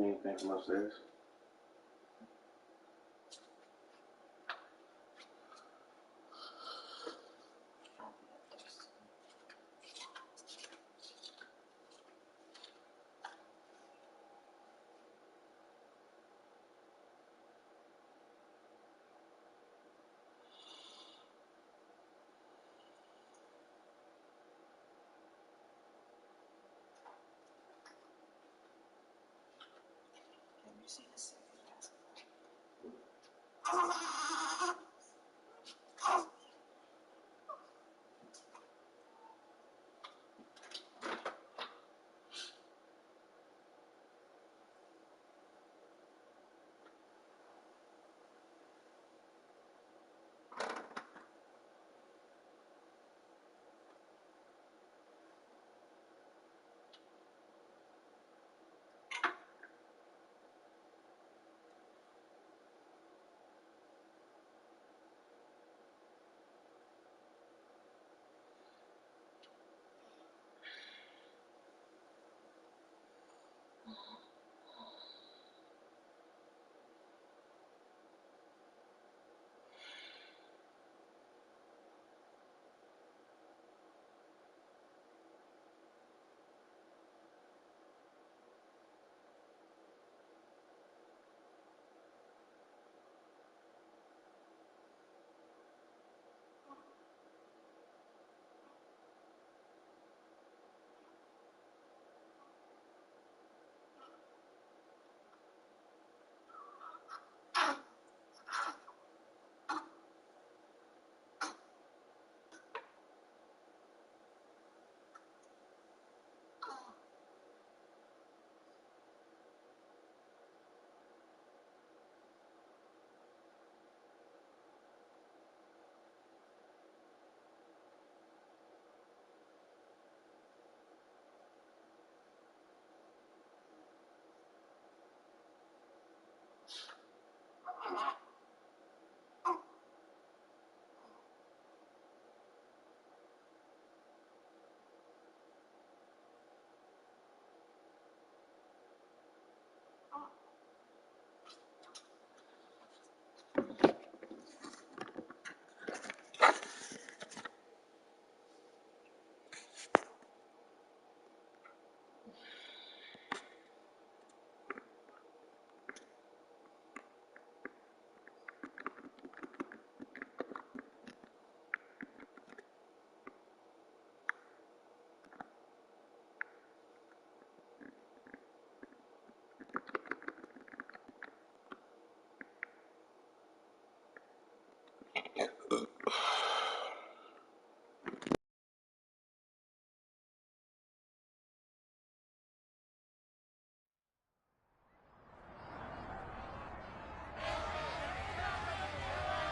Anything from upstairs? Have you seen a second basketball?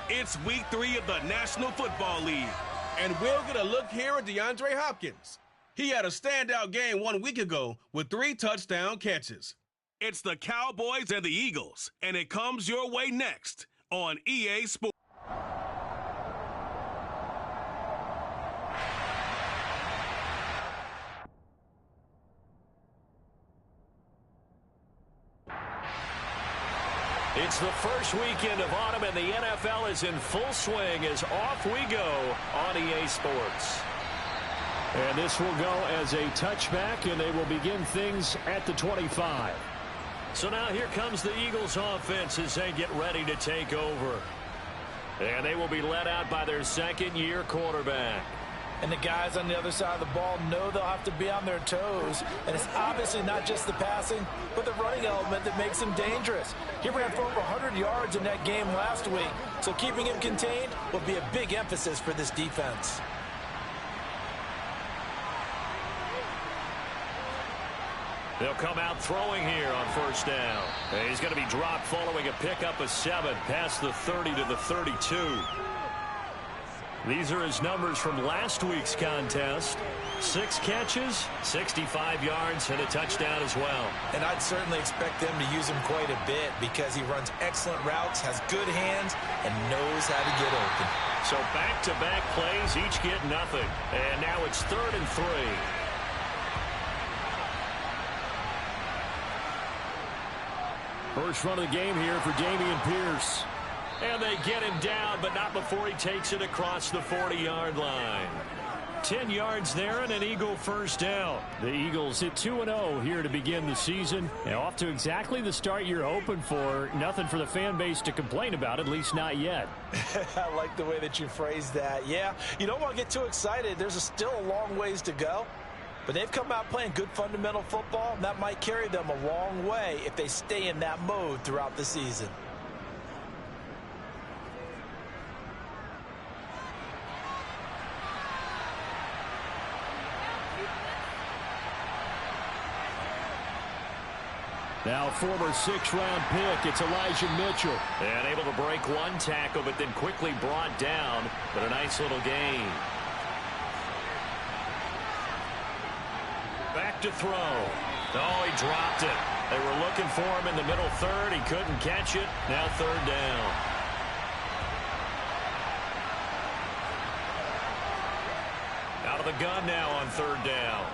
It's week 3 of the National Football League, and we'll get a look here at DeAndre Hopkins. He had a standout game 1 week ago with 3 touchdown catches. It's the Cowboys and the Eagles, and it comes your way next on EA Sports. It's the first weekend of autumn, and the NFL is in full swing as off we go on EA Sports. And this will go as a touchback, and they will begin things at the 25. So now here comes the Eagles offense as they get ready to take over. And they will be led out by their second-year quarterback. And the guys on the other side of the ball know they'll have to be on their toes. And it's obviously not just the passing, but the running element that makes him dangerous. He ran for over 100 yards in that game last week, so keeping him contained will be a big emphasis for this defense. They'll come out throwing here on first down. And he's going to be dropped following a pickup of 7 past the 30 to the 32. These are his numbers from last week's contest. 6 catches, 65 yards, and a touchdown as well. And I'd certainly expect them to use him quite a bit because he runs excellent routes, has good hands, and knows how to get open. So back-to-back plays, each get nothing. And now it's 3rd and 3. First run of the game here for Dameon Pierce. And they get him down, but not before he takes it across the 40-yard line. 10 yards there and an Eagle first down. The Eagles hit 2-0 here to begin the season. And off to exactly the start you're hoping for. Nothing for the fan base to complain about, at least not yet. I like the way that you phrased that. Yeah, you don't want to get too excited. There's still a long ways to go. But they've come out playing good fundamental football, and that might carry them a long way if they stay in that mode throughout the season. Now former 6th-round pick, it's Elijah Mitchell. And able to break one tackle, but then quickly brought down. But a nice little gain. Back to throw. Oh, he dropped it. They were looking for him in the middle third. He couldn't catch it. Now third down. Out of the gun now on third down.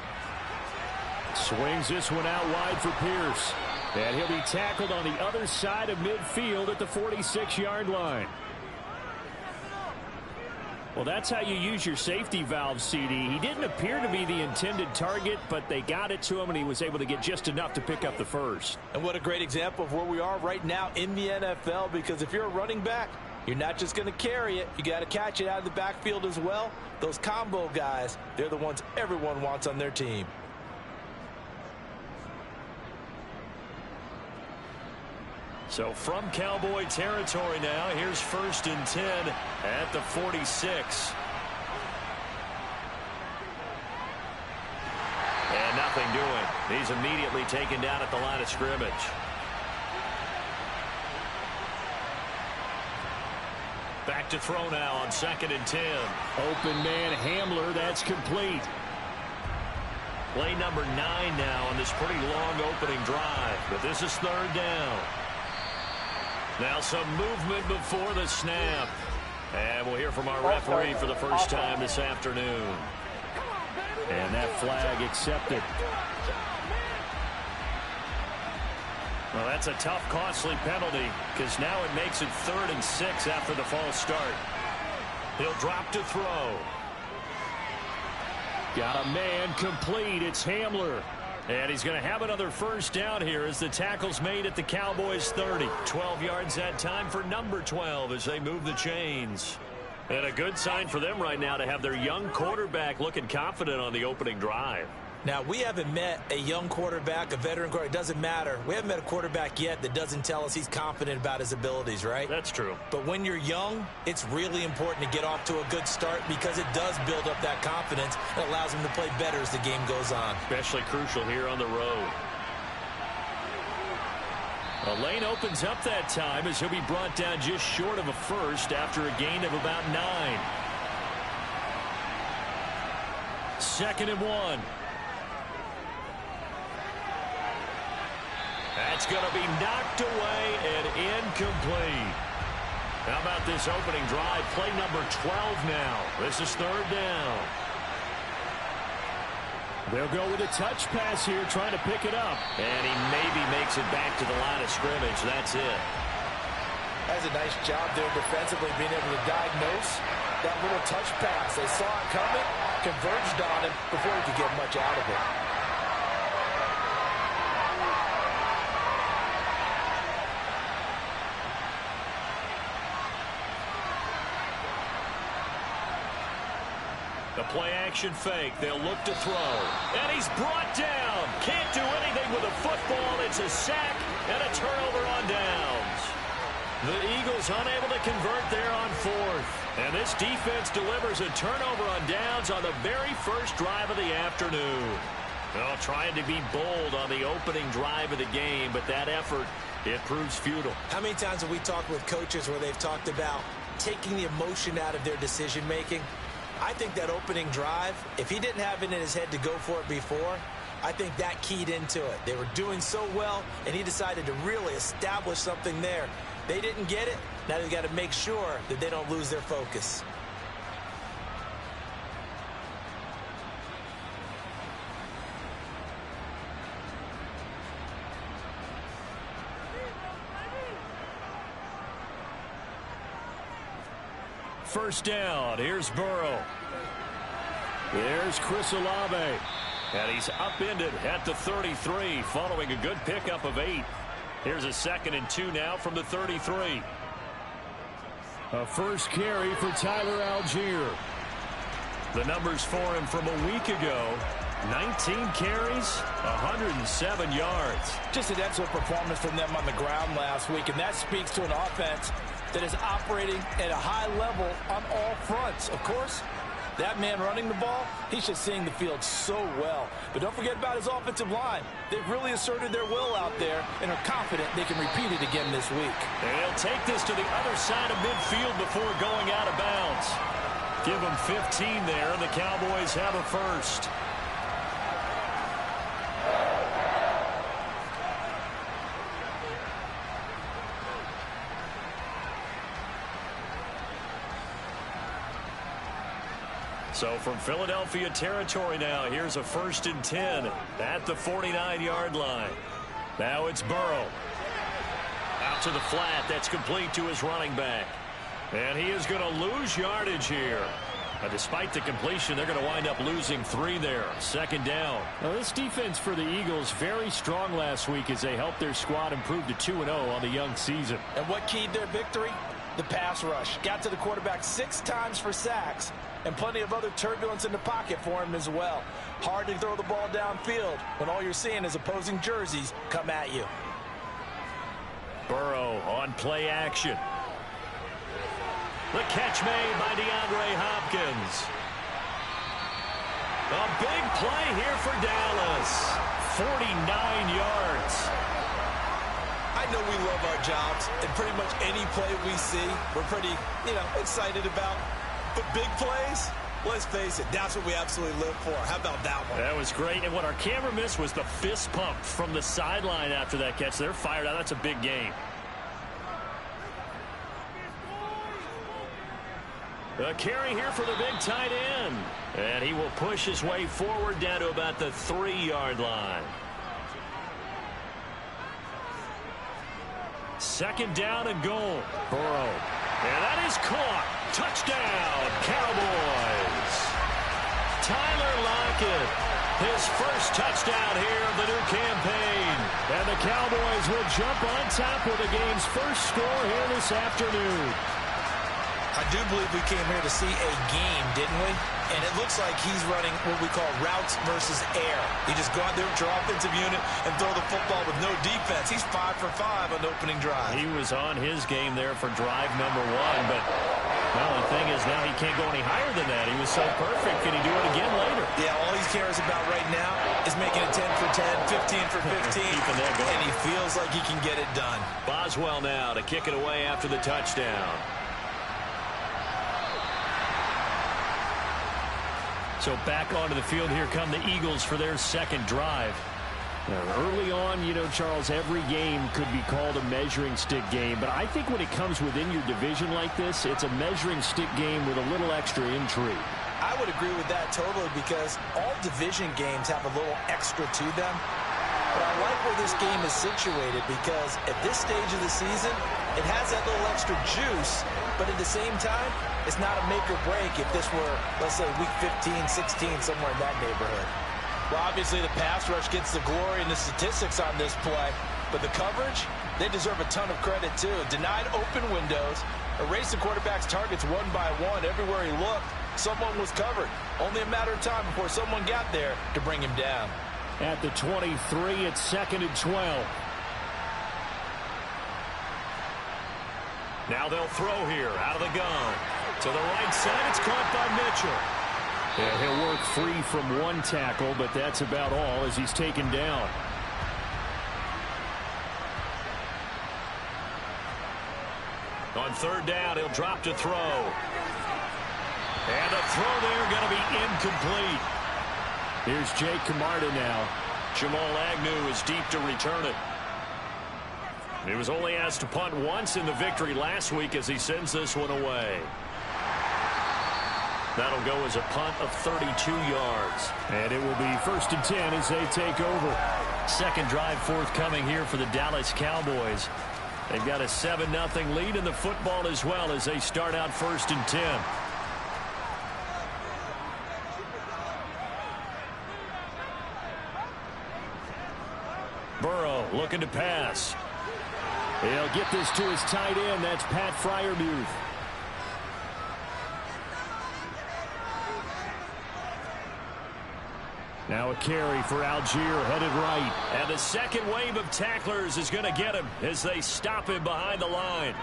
Swings this one out wide for Pierce. And he'll be tackled on the other side of midfield at the 46-yard line. Well, that's how you use your safety valve, CD. He didn't appear to be the intended target, but they got it to him, and he was able to get just enough to pick up the first. And what a great example of where we are right now in the NFL, because if you're a running back, you're not just going to carry it. You got to catch it out of the backfield as well. Those combo guys, they're the ones everyone wants on their team. So from Cowboy territory now, here's 1st and 10 at the 46. And nothing doing. He's immediately taken down at the line of scrimmage. Back to throw now on 2nd and 10. Open man Hamler, that's complete. Play number 9 now on this pretty long opening drive. But this is third down. Now some movement before the snap. And we'll hear from our referee for the first time this afternoon. And that flag accepted. Well, that's a tough, costly penalty, because now it makes it 3rd and 6 after the false start. He'll drop to throw. Got a man complete. It's Hamler. And he's going to have another first down here as the tackle's made at the Cowboys 30. 12 yards that time for number 12 as they move the chains. And a good sign for them right now to have their young quarterback looking confident on the opening drive. Now, we haven't met a young quarterback, a veteran quarterback. It doesn't matter. We haven't met a quarterback yet that doesn't tell us he's confident about his abilities, right? That's true. But when you're young, it's really important to get off to a good start because it does build up that confidence and allows him to play better as the game goes on. Especially crucial here on the road. A lane opens up that time as he'll be brought down just short of a first after a gain of about 9. 2nd and 1. That's going to be knocked away and incomplete. How about this opening drive? Play number 12 now. This is third down. They'll go with a touch pass here, trying to pick it up. And he maybe makes it back to the line of scrimmage. That's it. That's a nice job there defensively, being able to diagnose that little touch pass. They saw it coming, converged on him before he could get much out of it. The play-action fake. They'll look to throw. And he's brought down. Can't do anything with a football. It's a sack and a turnover on downs. The Eagles unable to convert there on 4th. And this defense delivers a turnover on downs on the very first drive of the afternoon. Well, trying to be bold on the opening drive of the game, but that effort, it proves futile. How many times have we talked with coaches where they've talked about taking the emotion out of their decision-making? I think that opening drive, if he didn't have it in his head to go for it before, I think that keyed into it. They were doing so well, and he decided to really establish something there. They didn't get it. Now they've got to make sure that they don't lose their focus. first down. Here's Burrow. There's Chris Olave. And he's upended at the 33 following a good pickup of 8. Here's a 2nd and 2 now from the 33. A first carry for Tyler Algier. The numbers for him from a week ago. 19 carries, 107 yards. Just an excellent performance from them on the ground last week, and that speaks to an offense that is operating at a high level on all fronts. Of course, that man running the ball, he's just seeing the field so well. But don't forget about his offensive line. They've really asserted their will out there and are confident they can repeat it again this week. And he'll take this to the other side of midfield before going out of bounds. Give him 15 there, and the Cowboys have a first. So from Philadelphia territory now, here's a 1st and 10 at the 49-yard line. Now it's Burrow. Out to the flat. That's complete to his running back. And he is going to lose yardage here. Despite the completion, they're going to wind up losing 3 there. 2nd down. Now, this defense for the Eagles, very strong last week as they helped their squad improve to 2-0 on the young season. And what keyed their victory? The pass rush. Got to the quarterback 6 times for sacks. And plenty of other turbulence in the pocket for him as well. Hard to throw the ball downfield when all you're seeing is opposing jerseys come at you. Burrow on play action. The catch made by DeAndre Hopkins. A big play here for Dallas. 49 yards. I know we love our jobs, and pretty much any play we see, we're pretty, excited about. But big plays, let's face it, that's what we absolutely live for. How about that one? That was great. And what our camera missed was the fist pump from the sideline after that catch. They're fired out. That's a big game. A carry here for the big tight end. And he will push his way forward down to about the 3-yard line. 2nd down and goal. Burrow. And that is caught. Touchdown, Cowboys. Tyler Lockett, his first touchdown here of the new campaign. And the Cowboys will jump on top with the game's first score here this afternoon. I do believe we came here to see a game, didn't we? And it looks like he's running what we call routes versus air. He just go out there with your offensive unit and throw the football with no defense. He's 5 for 5 on opening drive. He was on his game there for drive number 1, but well, the thing is now he can't go any higher than that. He was so perfect. Can he do it again later? Yeah, all he cares about right now is making it 10 for 10, 15 for 15, and he feels like he can get it done. Boswell now to kick it away after the touchdown. So back onto the field, here come the Eagles for their 2nd drive. Now, early on, Charles, every game could be called a measuring stick game. But I think when it comes within your division like this, it's a measuring stick game with a little extra intrigue. I would agree with that totally because all division games have a little extra to them. But I like where this game is situated because at this stage of the season, it has that little extra juice, but at the same time, it's not a make or break if this were, let's say, week 15, 16, somewhere in that neighborhood. Well, obviously, the pass rush gets the glory and the statistics on this play, but the coverage, they deserve a ton of credit, too. Denied open windows, erased the quarterback's targets one by one. Everywhere he looked, someone was covered. Only a matter of time before someone got there to bring him down. At the 23, it's 2nd and 12. Now they'll throw here out of the gun. To the right side, it's caught by Mitchell. Yeah, he'll work free from one tackle, but that's about all as he's taken down. On 3rd down, he'll drop to throw. And the throw there going to be incomplete. Here's Jake Camarda now. Jamal Agnew is deep to return it. He was only asked to punt once in the victory last week as he sends this one away. That'll go as a punt of 32 yards. And it will be 1st and 10 as they take over. 2nd drive forthcoming here for the Dallas Cowboys. They've got a 7-0 lead in the football as well as they start out 1st and 10. Burrow looking to pass. He'll get this to his tight end. That's Pat Freiermuth. Now a carry for Algier, headed right. And the second wave of tacklers is going to get him as they stop him behind the line.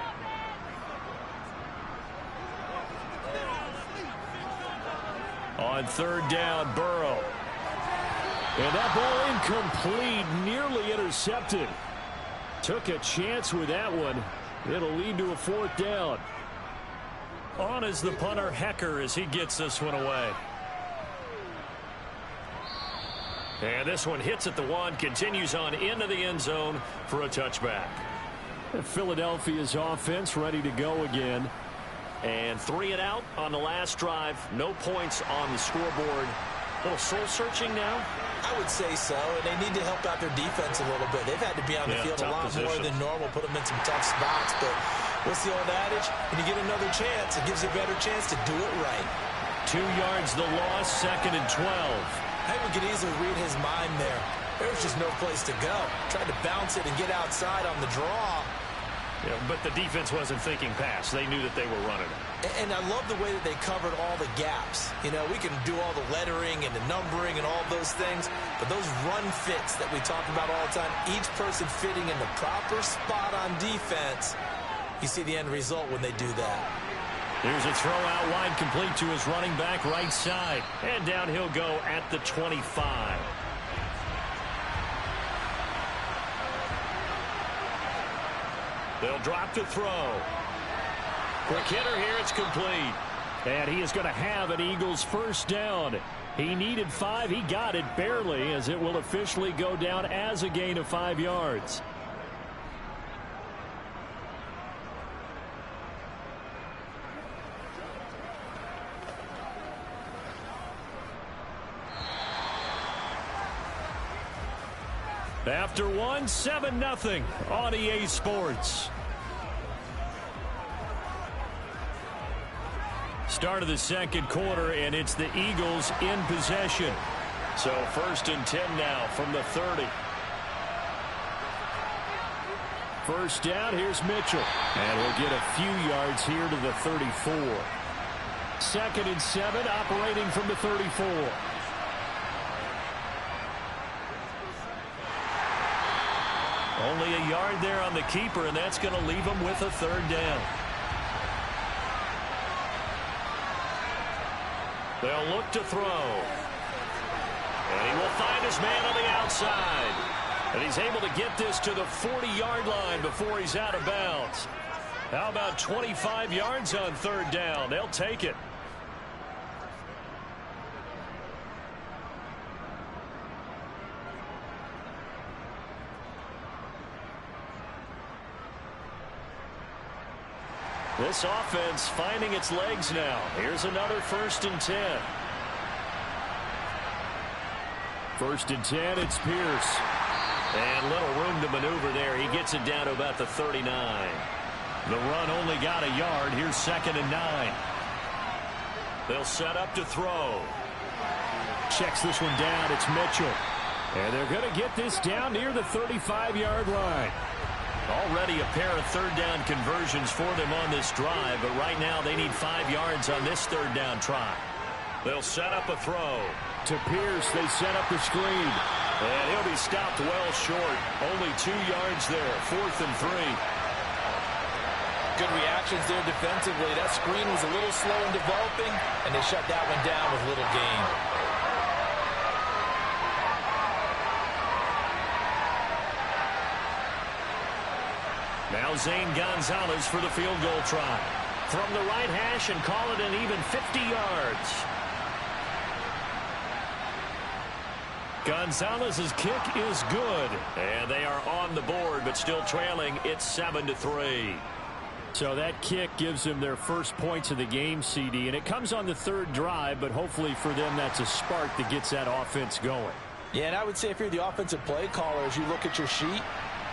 On 3rd down, Burrow. And that ball incomplete, nearly intercepted. Took a chance with that one. It'll lead to a 4th down. On is the punter, Hecker, as he gets this one away. And this one hits at the 1, continues on into the end zone for a touchback. Philadelphia's offense ready to go again. And 3 and out on the last drive. No points on the scoreboard. A little soul-searching now? I would say so, and they need to help out their defense a little bit. They've had to be on the field a lot more than normal, put them in some tough spots. But what's the old adage? When you get another chance, it gives you a better chance to do it right. 2 yards the loss, 2nd and 12. I think we could easily read his mind there. There was just no place to go. Tried to bounce it and get outside on the draw. Yeah, but the defense wasn't thinking pass. They knew that they were running it. And I love the way that they covered all the gaps. You know, we can do all the lettering and the numbering and all those things, but those run fits that we talk about all the time, each person fitting in the proper spot on defense, you see the end result when they do that. Here's a throw out wide, complete to his running back right side. And down he'll go at the 25. They'll drop to throw. Quick hitter here, it's complete. And he is going to have an Eagles 1st down. He needed 5. He got it barely, as it will officially go down as a gain of 5 yards. After 1, 7-0 on EA Sports. Start of the 2nd quarter, and it's the Eagles in possession. So 1st and 10 now from the 30. 1st down, here's Mitchell. And we'll get a few yards here to the 34. 2nd and 7, operating from the 34. Only a yard there on the keeper, and that's going to leave him with a 3rd down. They'll look to throw. And he will find his man on the outside. And he's able to get this to the 40-yard line before he's out of bounds. How about 25 yards on 3rd down? They'll take it. This offense finding its legs now. Here's another 1st and 10. 1st and 10, it's Pierce. And little room to maneuver there. He gets it down to about the 39. The run only got a yard. Here's 2nd and 9. They'll set up to throw. Checks this one down. It's Mitchell. And they're going to get this down near the 35-yard line. Already a pair of 3rd down conversions for them on this drive, but right now they need 5 yards on this 3rd down try. They'll set up a throw. To Pierce, they set up the screen. And he'll be stopped well short. Only 2 yards there, 4th and 3. Good reactions there defensively. That screen was a little slow in developing, and they shut that one down with little gain. Now Zane Gonzalez for the field goal try. From the right hash and call it an even 50 yards. Gonzalez's kick is good. And they are on the board, but still trailing. It's 7-3. So that kick gives them their first points of the game, CD. And it comes on the 3rd drive, but hopefully for them that's a spark that gets that offense going. Yeah, and I would say if you're the offensive play caller, as you look at your sheet,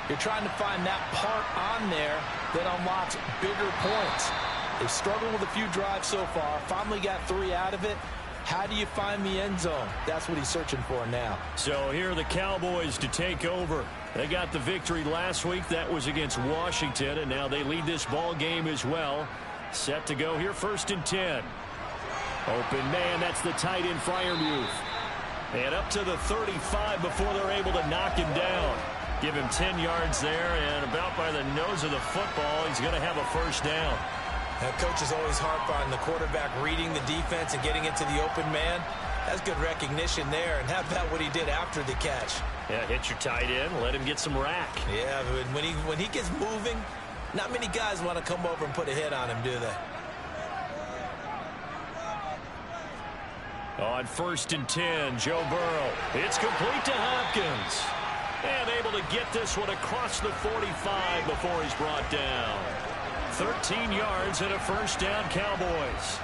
You're trying to find that part on there that unlocks bigger points. They've struggled with a few drives so far, finally got 3 out of it. How do you find the end zone? That's what he's searching for now. So here are the Cowboys to take over. They got the victory last week. That was against Washington, and now they lead this ball game as well. Set to go here, 1st and 10. Open man, that's the tight end Freiermuth. And up to the 35 before they're able to knock him down. Give him 10 yards there, and about by the nose of the football, he's going to have a 1st down. Coach is always harp on the quarterback reading the defense and getting into the open man. That's good recognition there, and how about what he did after the catch? Yeah, hit your tight end, let him get some rack. Yeah, but when he gets moving, not many guys want to come over and put a hit on him, do they? On 1st and 10, Joe Burrow. It's complete to Hopkins. And able to get this one across the 45 before he's brought down. 13 yards and a 1st down, Cowboys.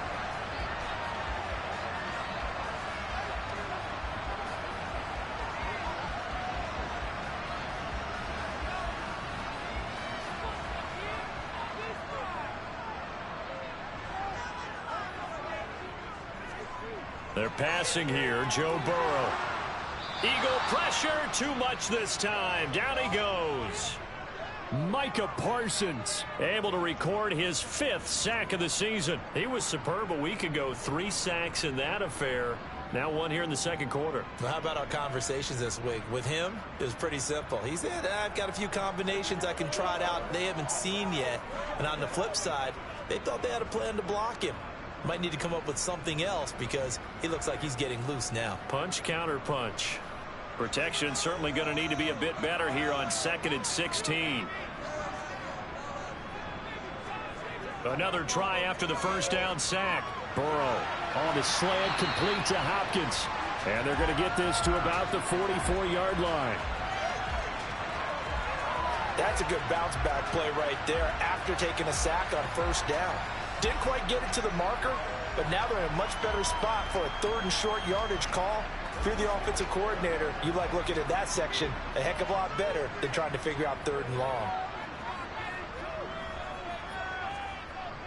They're passing here, Joe Burrow. Eagle pressure, too much this time. Down he goes. Micah Parsons able to record his 5th sack of the season. He was superb a week ago. 3 sacks in that affair. Now 1 here in the 2nd quarter. Well, how about our conversations this week? With him, it was pretty simple. He said, I've got a few combinations I can try it out they haven't seen yet. And on the flip side, they thought they had a plan to block him. Might need to come up with something else because he looks like he's getting loose now. Punch, counter punch. Protection certainly going to need to be a bit better here on 2nd and 16. Another try after the 1st down sack. Burrow on the slant, complete to Hopkins. And they're going to get this to about the 44-yard line. That's a good bounce back play right there after taking a sack on 1st down. Didn't quite get it to the marker, but now they're in a much better spot for a 3rd and short yardage call. If you're the offensive coordinator, you like looking at that section a heck of a lot better than trying to figure out 3rd and long.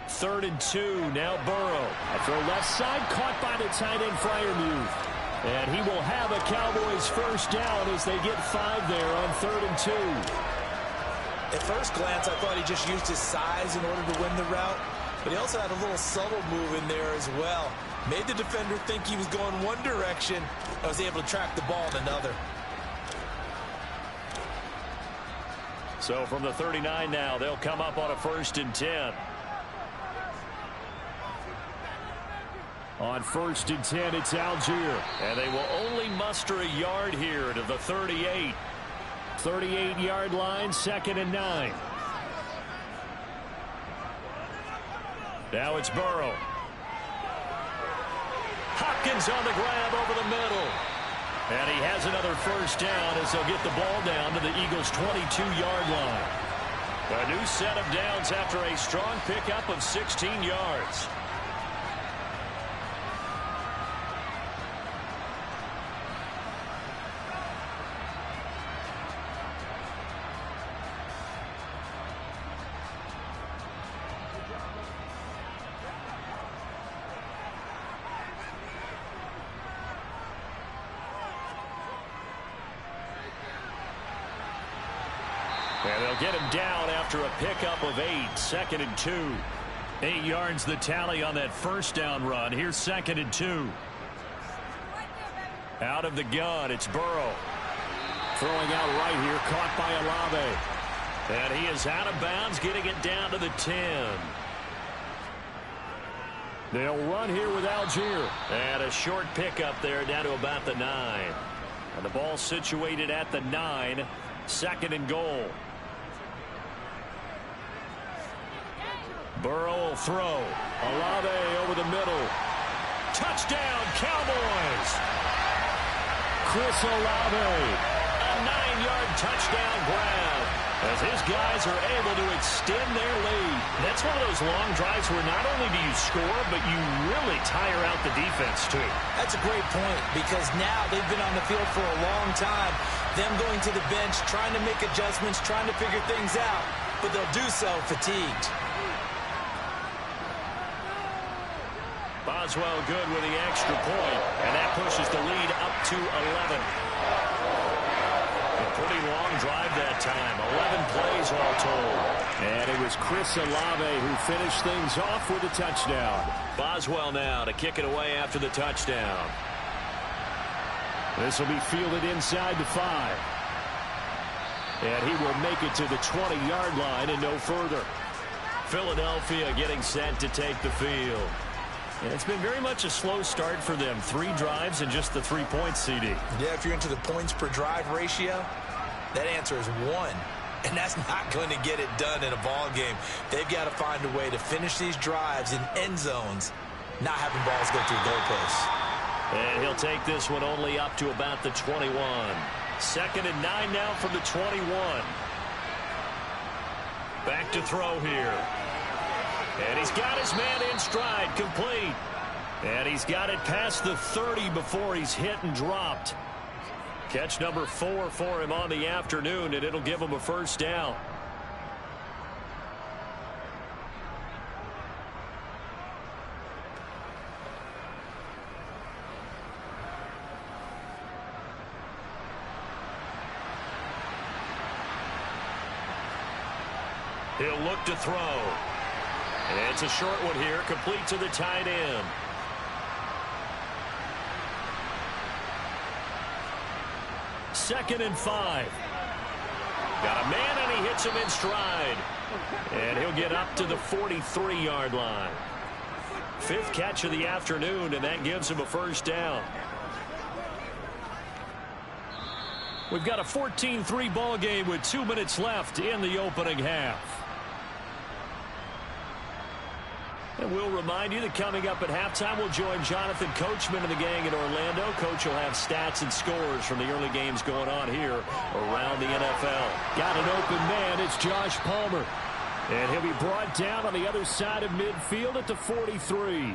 3rd and 2, now Burrow. A throw left side, caught by the tight end Freiermuth. And he will have a Cowboys 1st down as they get 5 there on 3rd and 2. At first glance, I thought he just used his size in order to win the route, but he also had a little subtle move in there as well. Made the defender think he was going one direction and was able to track the ball in another. So from the 39 now, they'll come up on a 1st and 10. On 1st and 10, it's Algier. And they will only muster a yard here to the 38. 38-yard line, 2nd and 9. Now it's Burrow. Hopkins on the grab over the middle. And he has another 1st down as they'll get the ball down to the Eagles' 22-yard line. A new set of downs after a strong pickup of 16 yards. And they'll get him down after a pickup of 8, 2nd and 2. 8 yards the tally on that 1st down run. Here's 2nd and 2. Out of the gun, it's Burrow. Throwing out right here, caught by Olave. And he is out of bounds, getting it down to the 10. They'll run here with Algier. And a short pickup there down to about the 9. And the ball situated at the 9. 2nd and goal. Burrow will throw. Olave over the middle. Touchdown, Cowboys! Chris Olave. A 9-yard touchdown grab as his guys are able to extend their lead. That's one of those long drives where not only do you score, but you really tire out the defense, too. That's a great point because now they've been on the field for a long time. them going to the bench, trying to make adjustments, trying to figure things out, but they'll do so fatigued. Boswell good with the extra point, and that pushes the lead up to 11. A pretty long drive that time, 11 plays all told. And it was Chris Olave who finished things off with a touchdown. Boswell now to kick it away after the touchdown. This will be fielded inside the 5. And he will make it to the 20-yard line and no further. Philadelphia getting set to take the field. And it's been very much a slow start for them. 3 drives and just the 3 points, CD. Yeah, if you're into the points per drive ratio, that answer is 1. And that's not going to get it done in a ball game. They've got to find a way to finish these drives in end zones, not having balls go through goalposts. And he'll take this one only up to about the 21. 2nd and 9 now from the 21. Back to throw here. And he's got his man in stride, complete. And he's got it past the 30 before he's hit and dropped. Catch number 4 for him on the afternoon, and it'll give him a first down. He'll look to throw. And it's a short one here, complete to the tight end. Second and 5. Got a man, and he hits him in stride. And he'll get up to the 43-yard line. 5th catch of the afternoon, and that gives him a first down. We've got a 14-3 ball game with 2 minutes left in the opening half. And we'll remind you that coming up at halftime, we'll join Jonathan Coachman and the gang in Orlando. Coach will have stats and scores from the early games going on here around the NFL. Got an open man. It's Josh Palmer. And he'll be brought down on the other side of midfield at the 43.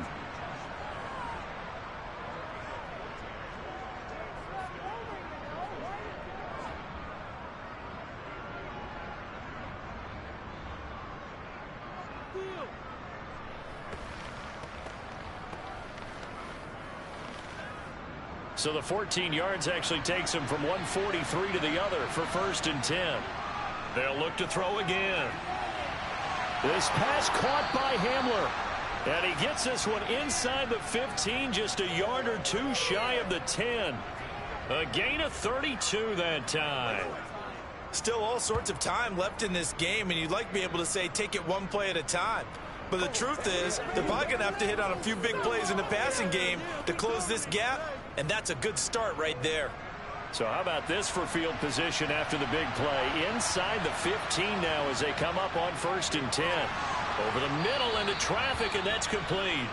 So the 14 yards actually takes him from 143 to the other for 1st and 10. They'll look to throw again. This pass caught by Hamler. And he gets this one inside the 15, just a yard or 2 shy of the 10. A gain of 32 that time. Still all sorts of time left in this game, and you'd like to be able to say take it one play at a time. But the truth is, they're probably going to have to hit on a few big plays in the passing game to close this gap, and that's a good start right there. So how about this for field position after the big play? Inside the 15 now as they come up on 1st and 10. Over the middle into traffic, and that's complete.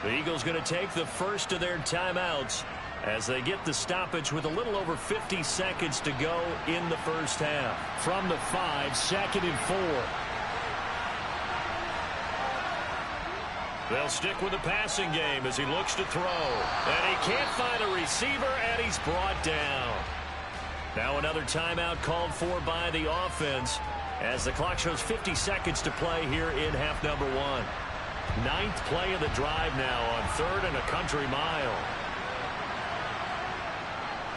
The Eagles going to take the first of their timeouts as they get the stoppage with a little over 50 seconds to go in the first half. From the 5, 2nd and 4. They'll stick with the passing game as he looks to throw. And he can't find a receiver, and he's brought down. Now another timeout called for by the offense as the clock shows 50 seconds to play here in half number 1. 9th play of the drive now on 3rd and a country mile.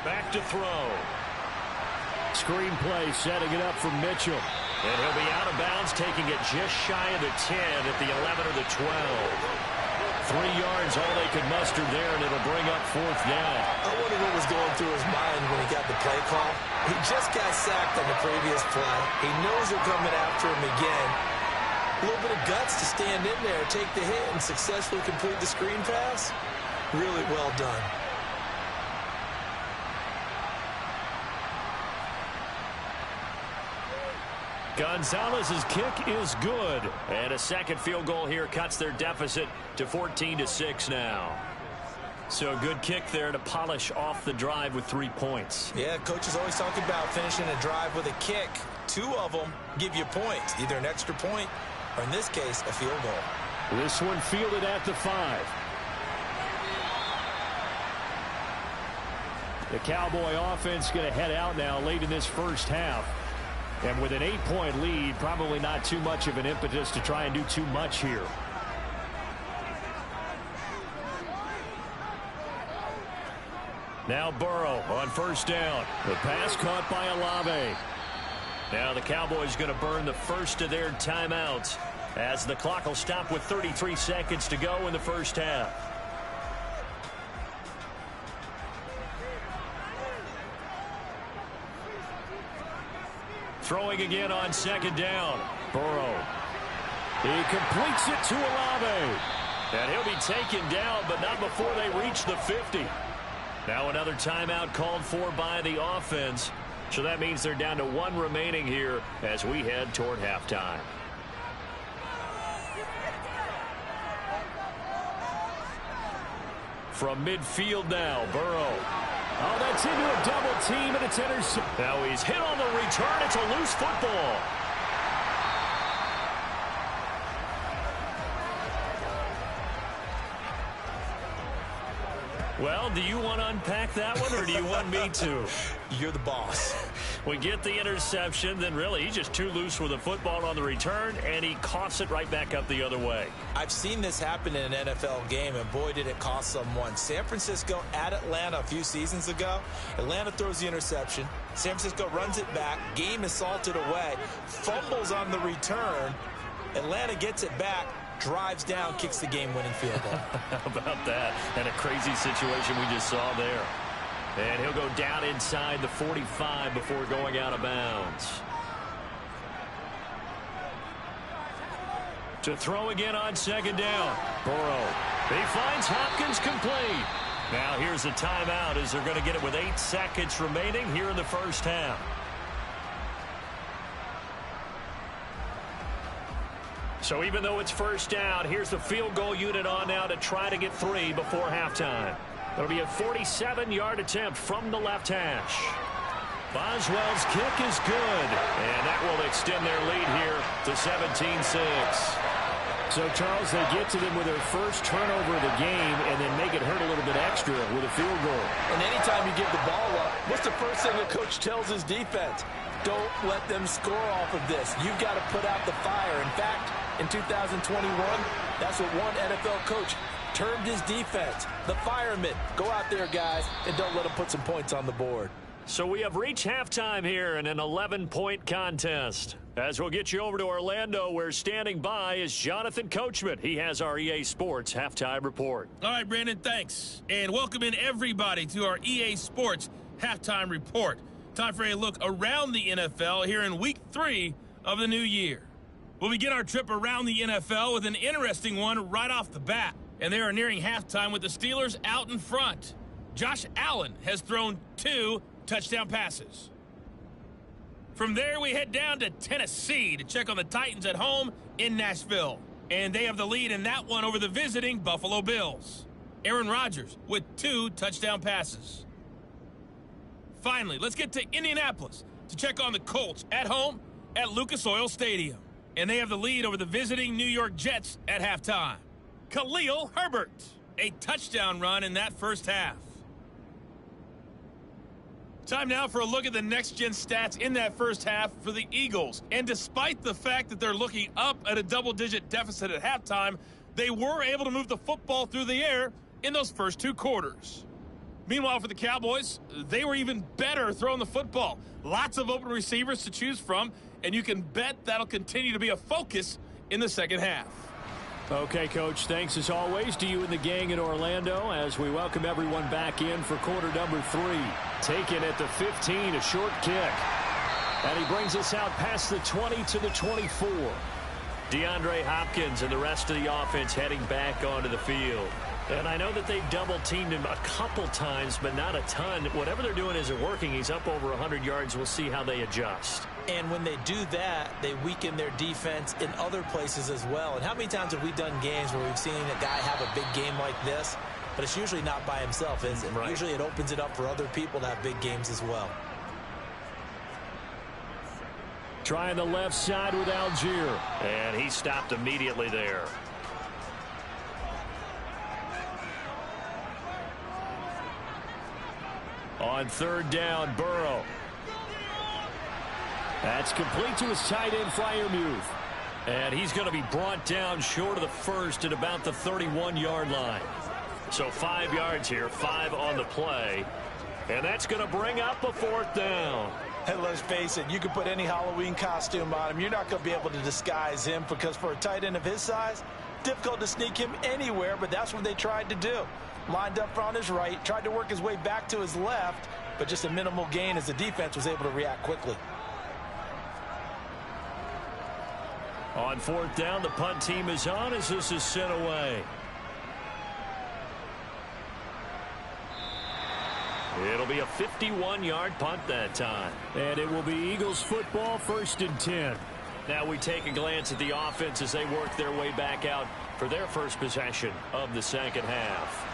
Back to throw. Screenplay setting it up for Mitchell. And he'll be out of bounds, taking it just shy of the 10 at the 11 or the 12. 3 yards, all they could muster there, and it'll bring up 4th down. I wonder what was going through his mind when he got the play call. He just got sacked on the previous play. He knows they're coming after him again. A little bit of guts to stand in there, take the hit, and successfully complete the screen pass. Really well done. Gonzalez's kick is good. And a second field goal here cuts their deficit to 14-6 now. So a good kick there to polish off the drive with 3 points. Yeah, coach is always talking about finishing a drive with a kick. 2 of them give you points, either an extra point or, in this case, a field goal. This one fielded at the 5. The Cowboy offense going to head out now late in this first half. And with an 8-point lead, probably not too much of an impetus to try and do too much here. Now Burrow on first down. The pass caught by Olave. Now the Cowboys going to burn the first of their timeouts as the clock will stop with 33 seconds to go in the first half. Throwing again on second down. Burrow. He completes it to Olave. And he'll be taken down, but not before they reach the 50. Now another timeout called for by the offense. So that means they're down to one remaining here as we head toward halftime. From midfield now, Burrow. Oh, that's into a double team, and it's intercepted. Now he's hit on the return. It's a loose football. Well, do you want to unpack that one, or do you want me to? You're the boss. We get the interception, then really he's just too loose with the football on the return, and he coughs it right back up the other way. I've seen this happen in an NFL game, and boy, did it cost someone. San Francisco at Atlanta a few seasons ago. Atlanta throws the interception. San Francisco runs it back. Game is salted away. Fumbles on the return. Atlanta gets it back. Drives down, kicks the game-winning field goal. How about that? And a crazy situation we just saw there. And he'll go down inside the 45 before going out of bounds. To throw again on second down. Burrow. He finds Hopkins complete. Now here's a timeout as they're going to get it with 8 seconds remaining here in the first half. So even though it's first down, here's the field goal unit on now to try to get 3 before halftime. It'll be a 47-yard attempt from the left hash. Boswell's kick is good, and that will extend their lead here to 17-6. So, Charles, they get to them with their first turnover of the game and then make it hurt a little bit extra with a field goal. And anytime you give the ball up, what's the first thing a coach tells his defense? Don't let them score off of this. You've got to put out the fire. In fact, in 2021, that's what one NFL coach termed his defense, the firemen. Go out there, guys, and don't let them put some points on the board. So we have reached halftime here in an 11-point contest. As we'll get you over to Orlando, where standing by is Jonathan Coachman. He has our EA Sports halftime report. All right, Brandon, thanks. And welcome in everybody to our EA Sports halftime report. Time for a look around the NFL here in week 3 of the new year. We'll begin our trip around the NFL with an interesting one right off the bat. And they are nearing halftime with the Steelers out in front. Josh Allen has thrown 2 touchdown passes. From there, we head down to Tennessee to check on the Titans at home in Nashville. And they have the lead in that one over the visiting Buffalo Bills. Aaron Rodgers with 2 touchdown passes. Finally, let's get to Indianapolis to check on the Colts at home at Lucas Oil Stadium. And they have the lead over the visiting New York Jets at halftime. Khalil Herbert, a touchdown run in that first half. Time now for a look at the next-gen stats in that first half for the Eagles. And despite the fact that they're looking up at a double-digit deficit at halftime, they were able to move the football through the air in those first 2 quarters. Meanwhile, for the Cowboys, they were even better throwing the football. Lots of open receivers to choose from, and you can bet that'll continue to be a focus in the second half. Okay, Coach, thanks as always to you and the gang in Orlando as we welcome everyone back in for quarter number 3. Taken at the 15, a short kick. And he brings us out past the 20 to the 24. DeAndre Hopkins and the rest of the offense heading back onto the field. And I know that they've double-teamed him a couple times, but not a ton. Whatever they're doing isn't working. He's up over 100 yards. We'll see how they adjust. And when they do that, they weaken their defense in other places as well. And how many times have we done games where we've seen a guy have a big game like this, but it's usually not by himself, is it? Right. Usually it opens it up for other people to have big games as well. Trying the left side with Algier. And he stopped immediately there. On third down, Burrow. That's complete to his tight end, Freiermuth. And he's going to be brought down short of the first at about the 31-yard line. So 5 yards here, 5 on the play. And that's going to bring up a fourth down. And let's face it, you can put any Halloween costume on him. You're not going to be able to disguise him because for a tight end of his size, difficult to sneak him anywhere, but that's what they tried to do. Lined up on his right, tried to work his way back to his left, but just a minimal gain as the defense was able to react quickly. On fourth down, the punt team is on as this is sent away. It'll be a 51-yard punt that time. And it will be Eagles football, 1st and 10. Now we take a glance at the offense as they work their way back out for their first possession of the second half.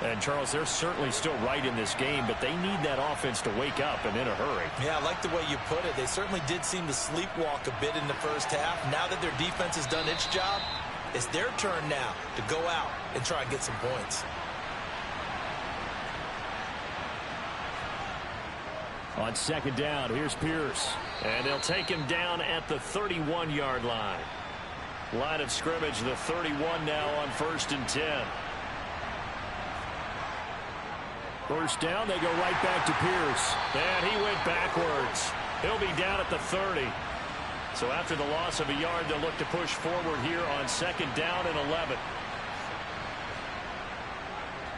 And, Charles, they're certainly still right in this game, but they need that offense to wake up and in a hurry. Yeah, I like the way you put it. They certainly did seem to sleepwalk a bit in the first half. Now that their defense has done its job, it's their turn now to go out and try and get some points. On second down, here's Pierce. And they'll take him down at the 31-yard line. Line of scrimmage, the 31 now on 1st and 10. First down, they go right back to Pierce. And he went backwards. He'll be down at the 30. So after the loss of a yard, they'll look to push forward here on second down and 11.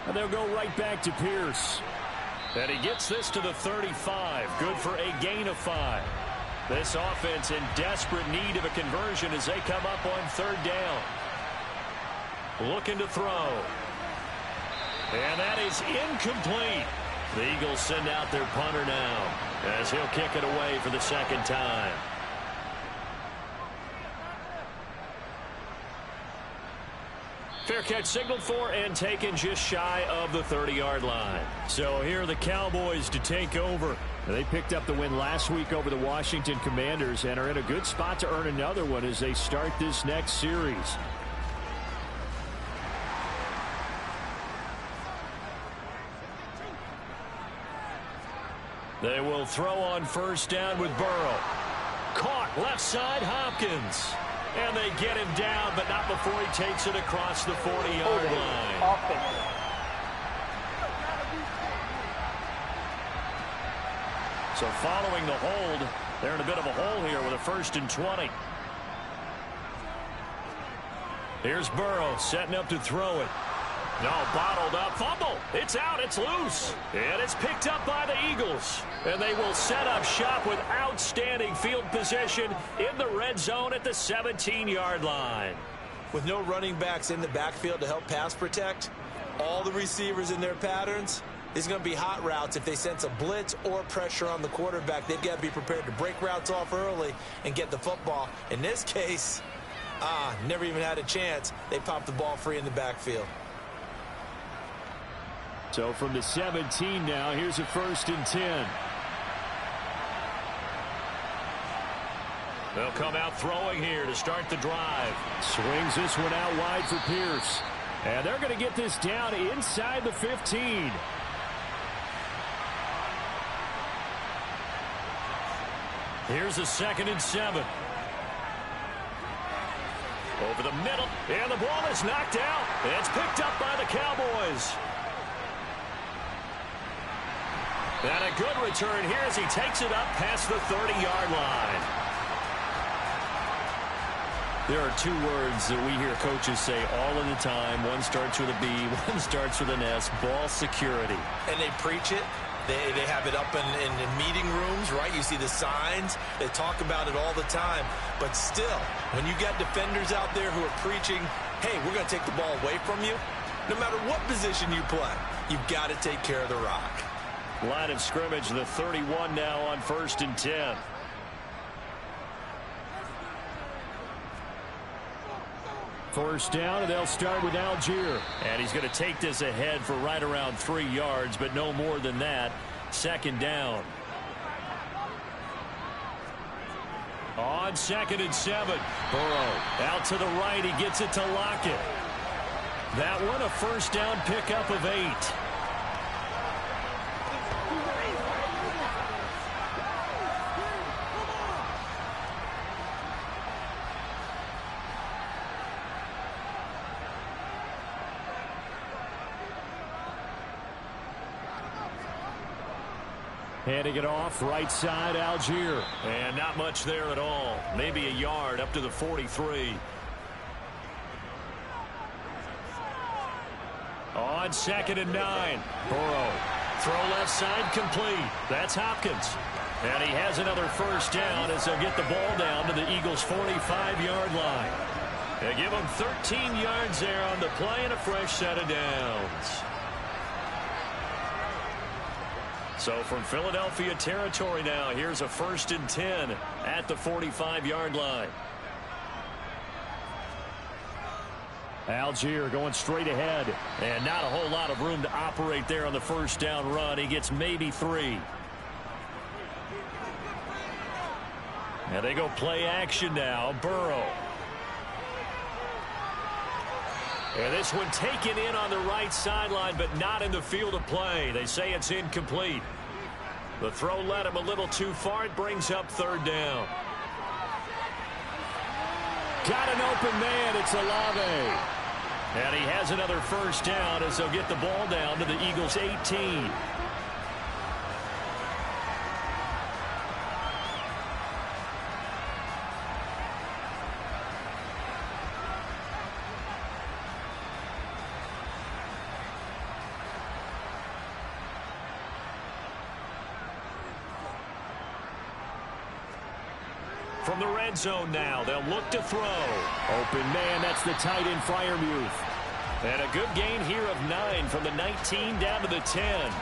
And they'll go right back to Pierce. And he gets this to the 35. Good for a gain of 5. This offense in desperate need of a conversion as they come up on third down. Looking to throw. And that is incomplete. The Eagles send out their punter now as he'll kick it away for the second time. Fair catch signaled for and taken just shy of the 30-yard line. So here are the Cowboys to take over. They picked up the win last week over the Washington Commanders and are in a good spot to earn another one as they start this next series. They will throw on first down with Burrow. Caught left side, Hopkins. And they get him down, but not before he takes it across the 40-yard line. So following the hold, they're in a bit of a hole here with a 1st and 20. Here's Burrow setting up to throw it. No, bottled up. Fumble. It's out. It's loose. And it's picked up by the Eagles. And they will set up shop with outstanding field position in the red zone at the 17-yard line. With no running backs in the backfield to help pass protect, all the receivers in their patterns, it's going to be hot routes. If they sense a blitz or pressure on the quarterback, they've got to be prepared to break routes off early and get the football. In this case, never even had a chance. They popped the ball free in the backfield. So from the 17 now, here's a 1st and 10. They'll come out throwing here to start the drive. Swings this one out wide for Pierce. And they're going to get this down inside the 15. Here's a 2nd and 7. Over the middle, and the ball is knocked out. It's picked up by the Cowboys. And a good return here as he takes it up past the 30-yard line. There are 2 words that we hear coaches say all of the time. One starts with a B, one starts with an S, ball security. And they preach it. They have it up in meeting rooms, right? You see the signs. They talk about it all the time. But still, when you got defenders out there who are preaching, hey, we're going to take the ball away from you, no matter what position you play, you've got to take care of the rock. Line of scrimmage, the 31 now on 1st and 10. First down, and they'll start with Algier. And he's going to take this ahead for right around 3 yards, but no more than that. 2nd down. On 2nd and 7. Burrow out to the right. He gets it to Lockett. That one a first down pickup of 8. Handing it off, right side, Algier. And not much there at all. Maybe a yard up to the 43. On 2nd and 9. Burrow. Throw left side complete. That's Hopkins. And he has another first down as they'll get the ball down to the Eagles' 45-yard line. They give them 13 yards there on the play and a fresh set of downs. So from Philadelphia territory now, here's a 1st and 10 at the 45-yard line. Algier going straight ahead. And not a whole lot of room to operate there on the first down run. He gets maybe 3. And they go play action now. Burrow. And this one taken in on the right sideline, but not in the field of play. They say it's incomplete. The throw led him a little too far. It brings up 3rd down. Got an open man. It's Olave. And he has another first down as they'll get the ball down to the Eagles' 18. From the red zone now, they'll look to throw. Open man, that's the tight end Freiermuth. And a good gain here of 9 from the 19 down to the 10.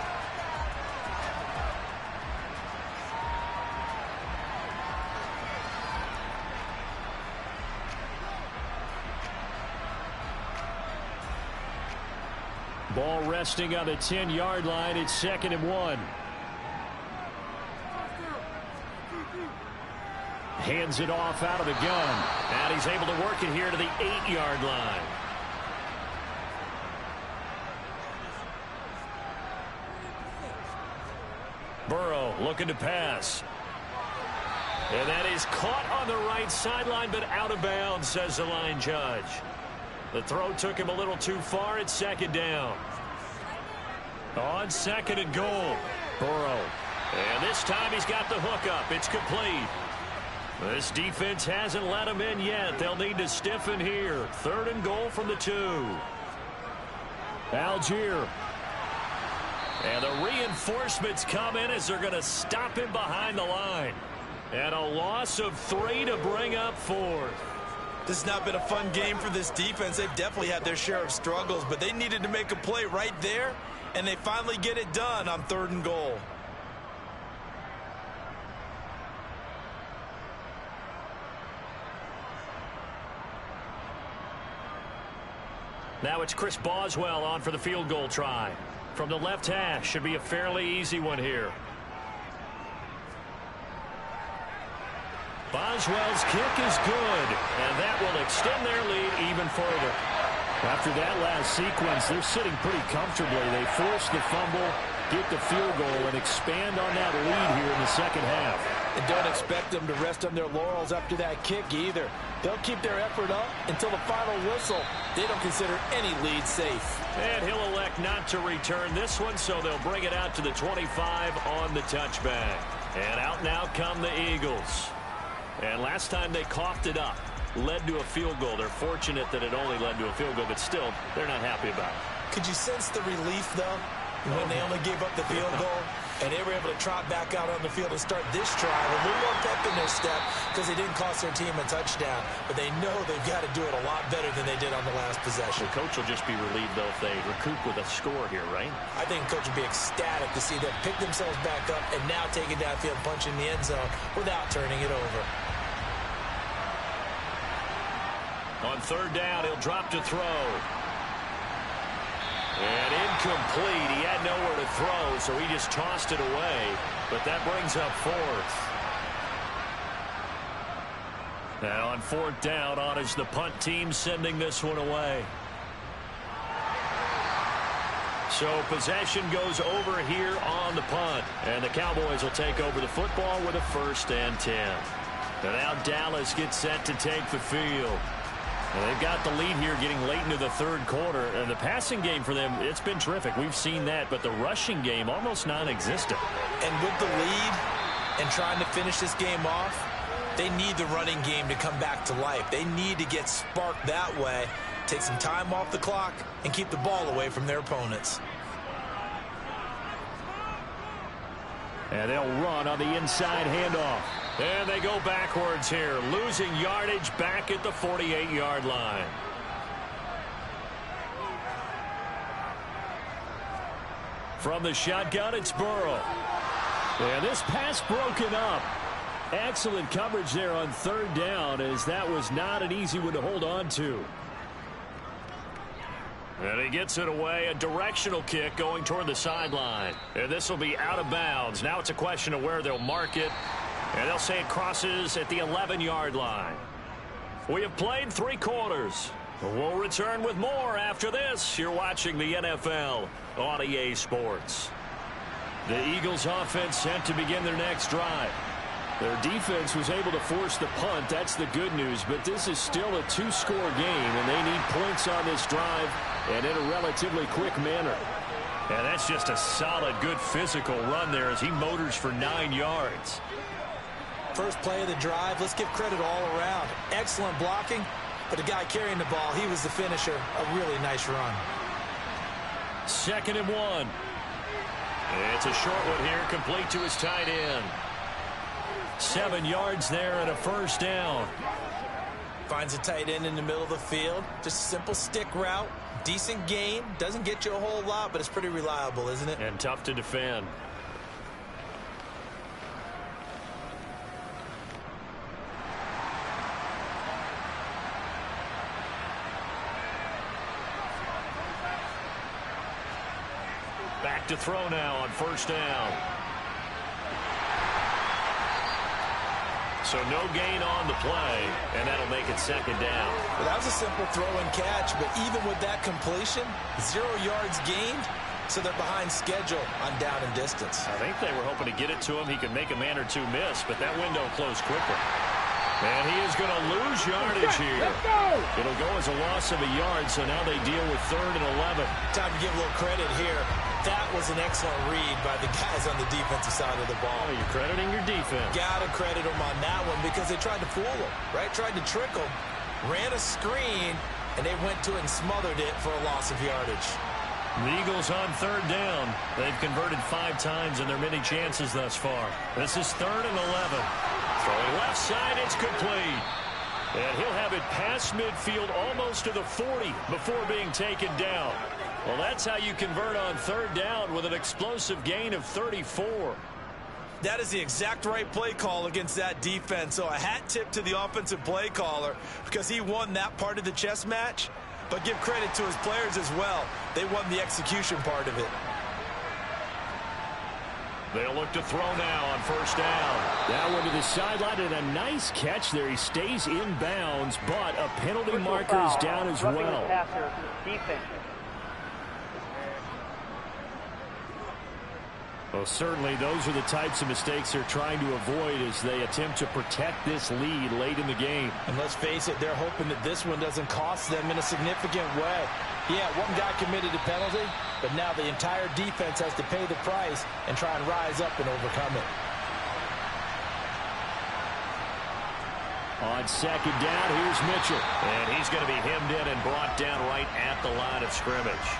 Ball resting on the 10-yard line. It's 2nd and 1. Hands it off out of the gun. And he's able to work it here to the 8-yard line. Burrow looking to pass. And that is caught on the right sideline, but out of bounds, says the line judge. The throw took him a little too far. It's 2nd down. On 2nd and goal. Burrow. And this time he's got the hook up. It's complete. This defense hasn't let him in yet. They'll need to stiffen here. 3rd and goal from the 2. Algier. And the reinforcements come in as they're going to stop him behind the line. And a loss of 3 to bring up 4th. This has not been a fun game for this defense. They've definitely had their share of struggles, but they needed to make a play right there, and they finally get it done on 3rd and goal. Now it's Chris Boswell on for the field goal try. From the left hash, should be a fairly easy one here. Boswell's kick is good, and that will extend their lead even further. After that last sequence, they're sitting pretty comfortably. They force the fumble, get the field goal, and expand on that lead here in the 2nd half. And don't expect them to rest on their laurels after that kick either. They'll keep their effort up until the final whistle. They don't consider any lead safe. And he'll elect not to return this one, so they'll bring it out to the 25 on the touchback. And out now come the Eagles. And last time they coughed it up, led to a field goal. They're fortunate that it only led to a field goal, but still, they're not happy about it. Could you sense the relief, though, when they only gave up the field goal? And they were able to trot back out on the field and start this drive with a little more pep in their step because they didn't cost their team a touchdown. But they know they've got to do it a lot better than they did on the last possession. The coach will just be relieved, though, if they recoup with a score here, right? I think the coach will be ecstatic to see them pick themselves back up and now take it downfield, punch in the end zone without turning it over. On 3rd down, he'll drop to throw. And incomplete. He had nowhere to throw, so he just tossed it away. But that brings up 4th. And on 4th down, on is the punt team sending this one away. So possession goes over here on the punt. And the Cowboys will take over the football with a 1st and 10. And now Dallas gets set to take the field. And they've got the lead here getting late into the third quarter. And the passing game for them, it's been terrific. We've seen that. But the rushing game, almost non-existent. And with the lead and trying to finish this game off, they need the running game to come back to life. They need to get sparked that way, take some time off the clock, and keep the ball away from their opponents. And they'll run on the inside handoff. And they go backwards here, losing yardage back at the 48-yard line. From the shotgun, it's Burrow. And this pass broken up. Excellent coverage there on third down, as that was not an easy one to hold on to. And he gets it away, a directional kick going toward the sideline. And this will be out of bounds. Now it's a question of where they'll mark it. And they'll say it crosses at the 11-yard line. We have played 3 quarters. We'll return with more after this. You're watching the NFL on EA Sports. The Eagles offense set to begin their next drive. Their defense was able to force the punt. That's the good news. But this is still a 2-score game, and they need points on this drive and in a relatively quick manner. And that's just a solid, good physical run there as he motors for 9 yards. First play of the drive, let's give credit all around. Excellent blocking, but the guy carrying the ball, he was the finisher. A really nice run. 2nd and 1. It's a short one here, complete to his tight end. 7 yards there and a first down. Finds a tight end in the middle of the field. Just a simple stick route. Decent gain. Doesn't get you a whole lot, but it's pretty reliable, isn't it? And tough to defend. Back to throw now on first down. So no gain on the play, and that'll make it 2nd down. Well, that was a simple throw and catch, but even with that completion, 0 yards gained, so they're behind schedule on down and distance. I think they were hoping to get it to him. He could make a man or two miss, but that window closed quickly. And he is going to lose yardage here. It'll go as a loss of a yard, so now they deal with 3rd and 11. Time to give a little credit here. That was an excellent read by the guys on the defensive side of the ball. Oh, you're crediting your defense. Got to credit them on that one because they tried to fool them, right? Tried to trick them, ran a screen, and they went to it and smothered it for a loss of yardage. The Eagles on 3rd down. They've converted 5 times in their many chances thus far. This is 3rd and 11. Throwing left side, it's complete. And he'll have it past midfield almost to the 40 before being taken down. Well, that's how you convert on 3rd down with an explosive gain of 34. That is the exact right play call against that defense. So a hat tip to the offensive play caller because he won that part of the chess match. But give credit to his players as well. They won the execution part of it. They'll look to throw now on first down. That one to the sideline and a nice catch there. He stays in bounds, but a penalty marker is down as well. Well, certainly those are the types of mistakes they're trying to avoid as they attempt to protect this lead late in the game. And let's face it, they're hoping that this one doesn't cost them in a significant way. Yeah, one guy committed a penalty, but now the entire defense has to pay the price and try and rise up and overcome it. On 2nd down, here's Mitchell. And he's going to be hemmed in and brought down right at the line of scrimmage.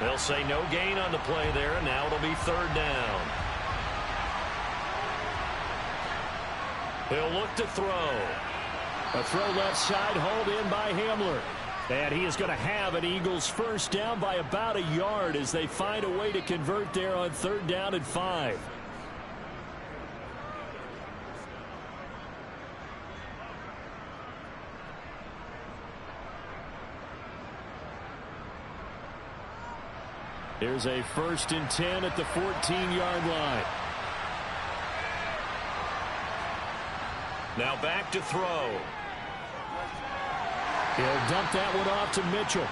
They'll say no gain on the play there, and now it'll be 3rd down. He'll look to throw. A throw left side, hauled in by Hamler. And he is going to have an Eagles first down by about a yard as they find a way to convert there on 3rd down and 5. Here's a 1st and 10 at the 14-yard line. Now back to throw. He'll dump that one off to Mitchell.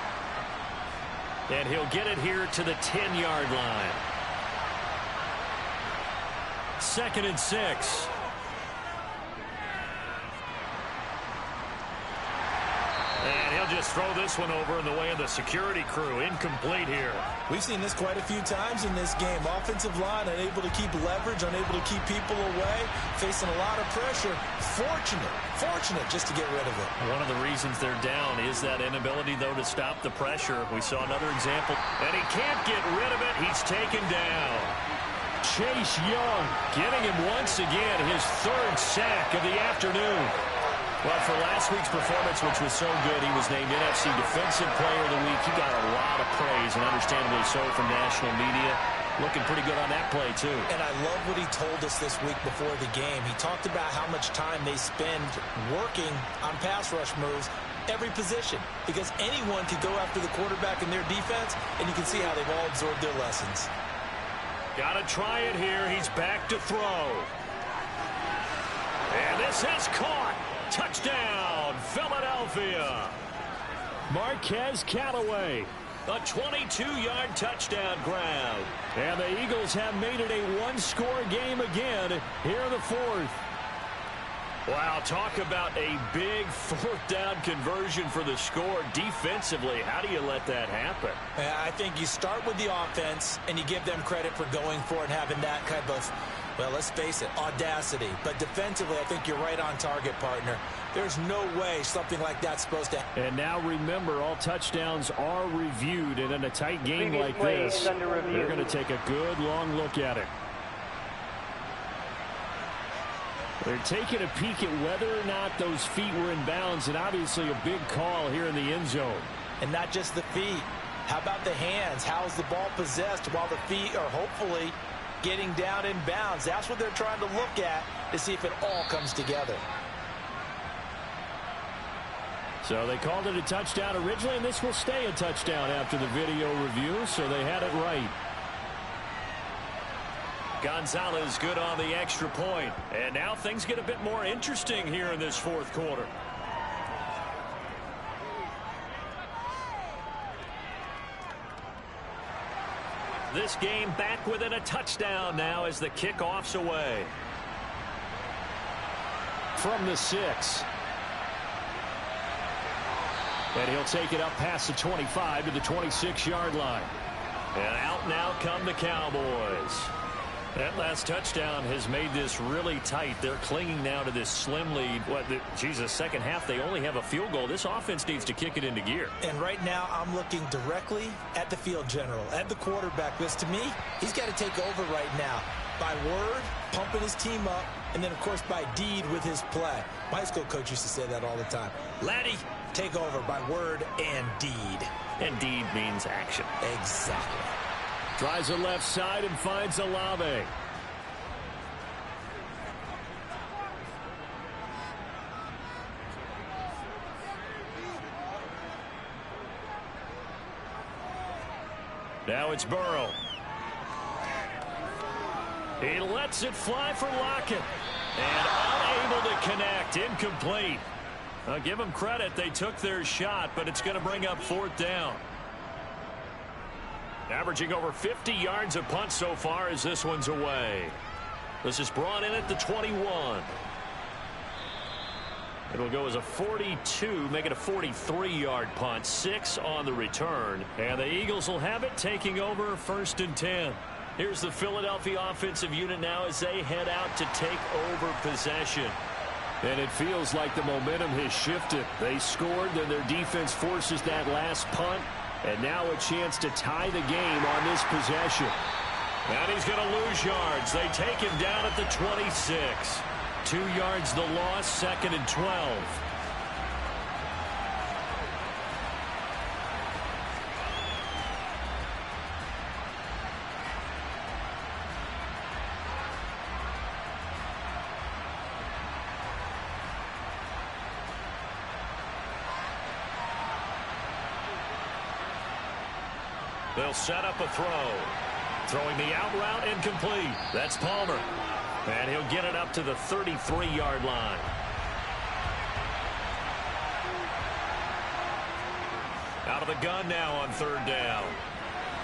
And he'll get it here to the 10-yard line. 2nd and 6. just throw this one over in the way of the security crew. Incomplete here. We've seen this quite a few times in this game. Offensive line unable to keep leverage, unable to keep people away, facing a lot of pressure. Fortunate just to get rid of it. One of the reasons they're down is that inability, though, to stop the pressure. We saw another example, and he can't get rid of it. He's taken down. Chase Young getting him once again, his third sack of the afternoon. Well, for last week's performance, which was so good, he was named NFC Defensive Player of the Week. He got a lot of praise, and understandably so, from national media. Looking pretty good on that play, too. And I love what he told us this week before the game. He talked about how much time they spend working on pass rush moves, every position, because anyone could go after the quarterback in their defense, and you can see how they've all absorbed their lessons. Got to try it here. He's back to throw. And this is caught. Touchdown, Philadelphia. Marquez Callaway. A 22-yard touchdown grab. And the Eagles have made it a one-score game again here in the fourth. Wow, talk about a big fourth down conversion for the score. Defensively, how do you let that happen? I think you start with the offense, and you give them credit for going for it and having that kind of, well, let's face it, audacity. But defensively, I think you're right on target, partner. There's no way something like that's supposed to happen. And now remember, all touchdowns are reviewed. And in a tight game like this, they're going to take a good, long look at it. They're taking a peek at whether or not those feet were in bounds, and obviously a big call here in the end zone. And not just the feet. How about the hands? How is the ball possessed while the feet are hopefully getting down in bounds? That's what they're trying to look at to see if it all comes together. So they called it a touchdown originally, and this will stay a touchdown after the video review, so they had it right. Gonzalez good on the extra point. And now things get a bit more interesting here in this fourth quarter. This game back within a touchdown now as the kickoff's away. From the 6. And he'll take it up past the 25 to the 26-yard line. And out now come the Cowboys. That last touchdown has made this really tight. They're clinging now to this slim lead. Second half, they only have a field goal. This offense needs to kick it into gear. And right now, I'm looking directly at the field general, at the quarterback. Because to me, he's got to take over right now. By word, pumping his team up, and then, of course, by deed with his play. My high school coach used to say that all the time. Laddie, take over by word and deed. And deed means action. Exactly. Tries the left side and finds Olave. Now it's Burrow. He lets it fly for Lockett. And unable to connect. Incomplete. I'll give them credit. They took their shot, but it's going to bring up fourth down. Averaging over 50 yards a punt so far as this one's away. This is brought in at the 21. It'll go as a 42, make it a 43-yard punt. 6 on the return. And the Eagles will have it, taking over first and 10. Here's the Philadelphia offensive unit now as they head out to take over possession. And it feels like the momentum has shifted. They scored, then their defense forces that last punt. And now a chance to tie the game on this possession. And he's going to lose yards. They take him down at the 26. 2 yards the loss, second and 12. They'll set up a throw. Throwing the out route incomplete. That's Palmer. And he'll get it up to the 33-yard line. Out of the gun now on third down.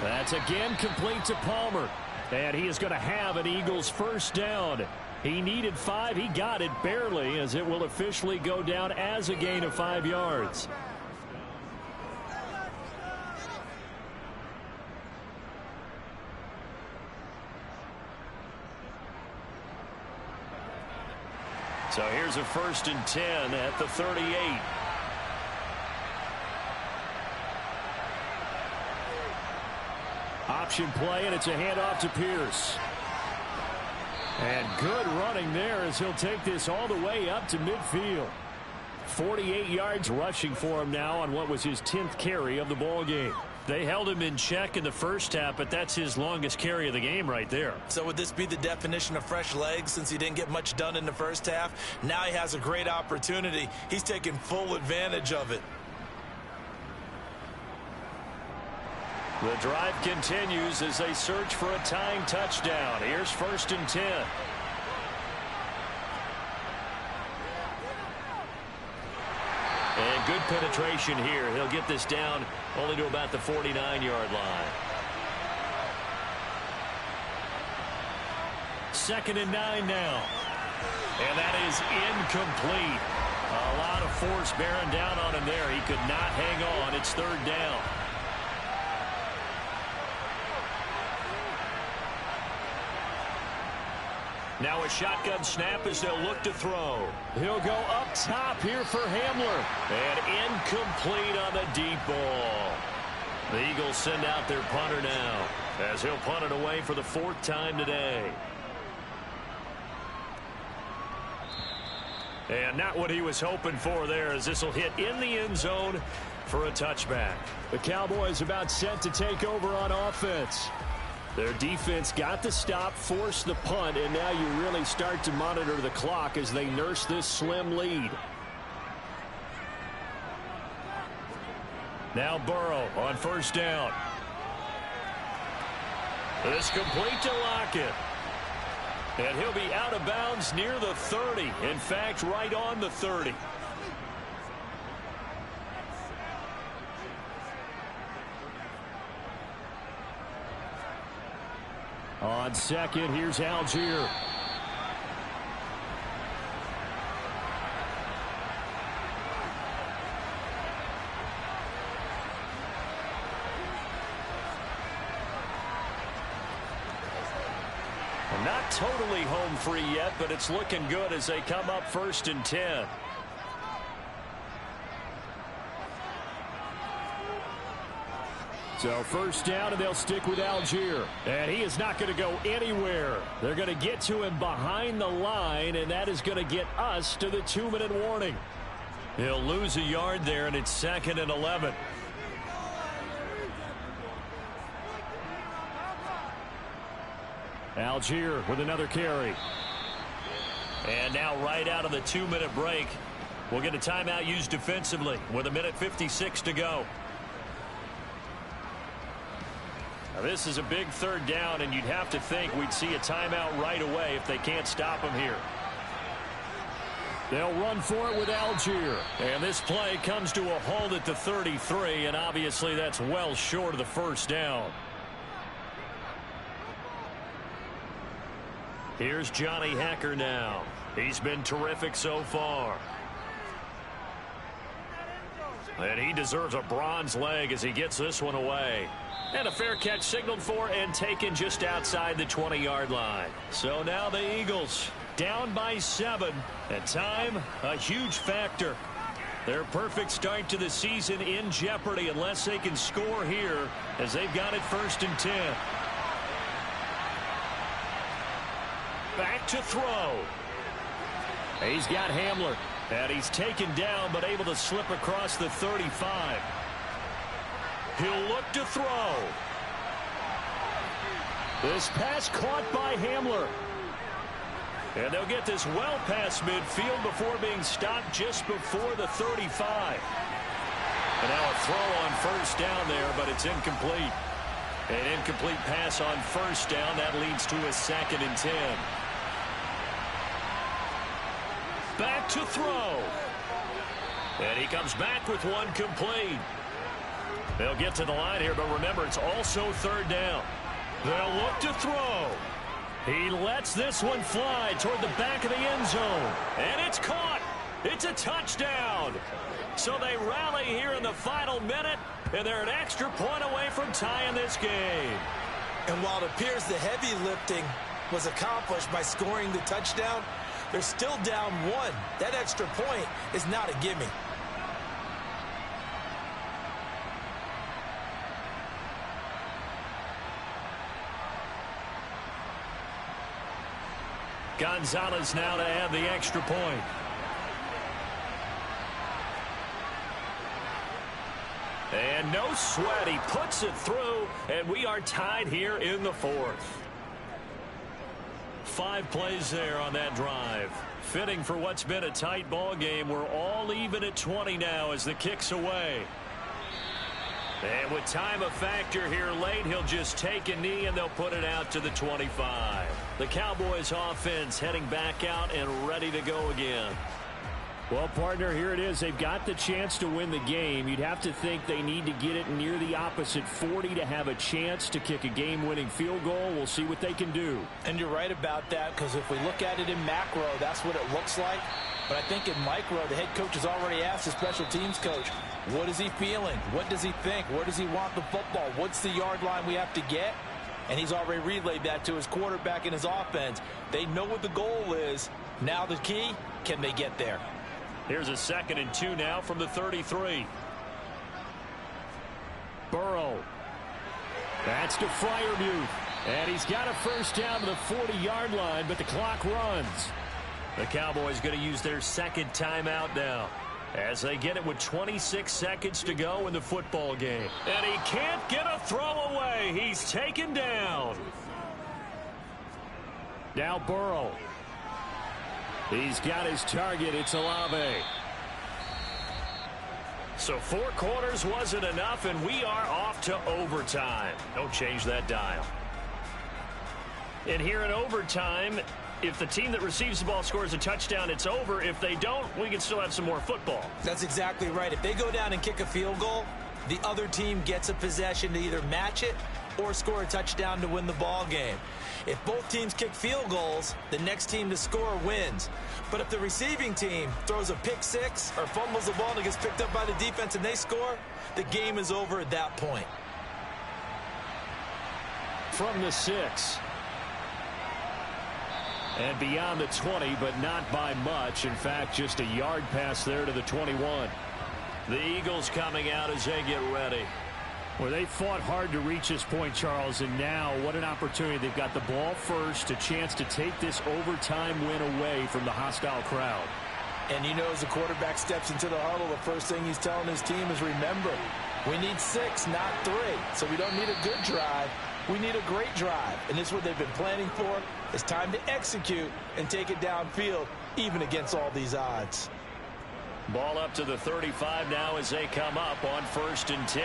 That's again complete to Palmer. And he is going to have an Eagles first down. He needed 5. He got it barely, as it will officially go down as a gain of 5 yards. So here's a 1st and 10 at the 38. Option play, and it's a handoff to Pierce. And good running there as he'll take this all the way up to midfield. 48 yards rushing for him now on what was his 10th carry of the ball game. They held him in check in the first half, but that's his longest carry of the game right there. So would this be the definition of fresh legs since he didn't get much done in the first half? Now he has a great opportunity. He's taking full advantage of it. The drive continues as they search for a tying touchdown. Here's 1st and 10. And good penetration here. He'll get this down only to about the 49-yard line. 2nd and 9 now. And that is incomplete. A lot of force bearing down on him there. He could not hang on. It's 3rd down. Now a shotgun snap as they'll look to throw. He'll go up top here for Hamler. And incomplete on the deep ball. The Eagles send out their punter now as he'll punt it away for the 4th time today. And not what he was hoping for there, as this will hit in the end zone for a touchback. The Cowboys about set to take over on offense. Their defense got the stop, forced the punt, and now you really start to monitor the clock as they nurse this slim lead. Now Burrow on 1st down. This complete to Lockett. And he'll be out of bounds near the 30. In fact, right on the 30. On 2nd, here's Algier. Not totally home free yet, but it's looking good as they come up 1st and 10. So 1st down, and they'll stick with Algier. And he is not going to go anywhere. They're going to get to him behind the line, and that is going to get us to the 2-minute warning. He'll lose a yard there, and it's 2nd and 11. Algier with another carry. And now right out of the 2-minute break, we'll get a timeout used defensively with 1:56 to go. Now this is a big 3rd down, and you'd have to think we'd see a timeout right away if they can't stop him here. They'll run for it with Algier. And this play comes to a halt at the 33, and obviously that's well short of the 1st down. Here's Johnny Hacker now. He's been terrific so far. And he deserves a bronze leg as he gets this one away. And a fair catch signaled for and taken just outside the 20-yard line. So now the Eagles down by 7. And time, a huge factor. Their perfect start to the season in jeopardy unless they can score here as they've got it 1st and 10. Back to throw. He's got Hamler. And he's taken down but able to slip across the 35. He'll look to throw. This pass caught by Hamler. And they'll get this well past midfield before being stopped just before the 35. And now a throw on 1st down there, but it's incomplete. An incomplete pass on 1st down. That leads to a 2nd and 10. Back to throw. And he comes back with one complete. They'll get to the line here, but remember, it's also 3rd down. They'll look to throw. He lets this one fly toward the back of the end zone. And it's caught. It's a touchdown. So they rally here in the final minute, and they're an extra point away from tying this game. And while it appears the heavy lifting was accomplished by scoring the touchdown, They're still down 1. That extra point is not a gimme. Gonzalez now to add the extra point. And no sweat. He puts it through, and we are tied here in the 4th. 5 plays there on that drive. Fitting for what's been a tight ball game. We're all even at 20 now as the kick's away. And with time a factor here late, he'll just take a knee and they'll put it out to the 25. The Cowboys offense heading back out and ready to go again. Well, partner, here it is. They've got the chance to win the game. You'd have to think they need to get it near the opposite 40 to have a chance to kick a game-winning field goal. We'll see what they can do. And you're right about that, because if we look at it in macro, that's what it looks like. But I think in micro, the head coach has already asked the special teams coach, what is he feeling? What does he think? Where does he want the football? What's the yard line we have to get? And he's already relayed that to his quarterback and his offense. They know what the goal is. Now the key, can they get there? Here's a 2nd and 2 now from the 33. Burrow. That's to Freiermuth. And he's got a first down to the 40-yard line, but the clock runs. The Cowboys going to use their 2nd timeout now as they get it with 26 seconds to go in the football game. And he can't get a throw away. He's taken down. Now Burrow. He's got his target. It's Olave. So 4 quarters wasn't enough, and we are off to overtime. Don't change that dial. And here in overtime, if the team that receives the ball scores a touchdown, it's over. If they don't, we can still have some more football. That's exactly right. If they go down and kick a field goal, the other team gets a possession to either match it or score a touchdown to win the ball game. If both teams kick field goals, the next team to score wins. But if the receiving team throws a pick 6 or fumbles the ball and it gets picked up by the defense and they score, the game is over at that point. From the 6. And beyond the 20, but not by much. In fact, just a yard pass there to the 21. The Eagles coming out as they get ready. Well, they fought hard to reach this point, Charles, and now what an opportunity. They've got the ball first, a chance to take this overtime win away from the hostile crowd. And you know, as the quarterback steps into the huddle, the first thing he's telling his team is, remember, we need 6, not 3. So we don't need a good drive. We need a great drive. And this is what they've been planning for. It's time to execute and take it downfield, even against all these odds. Ball up to the 35 now as they come up on 1st and 10.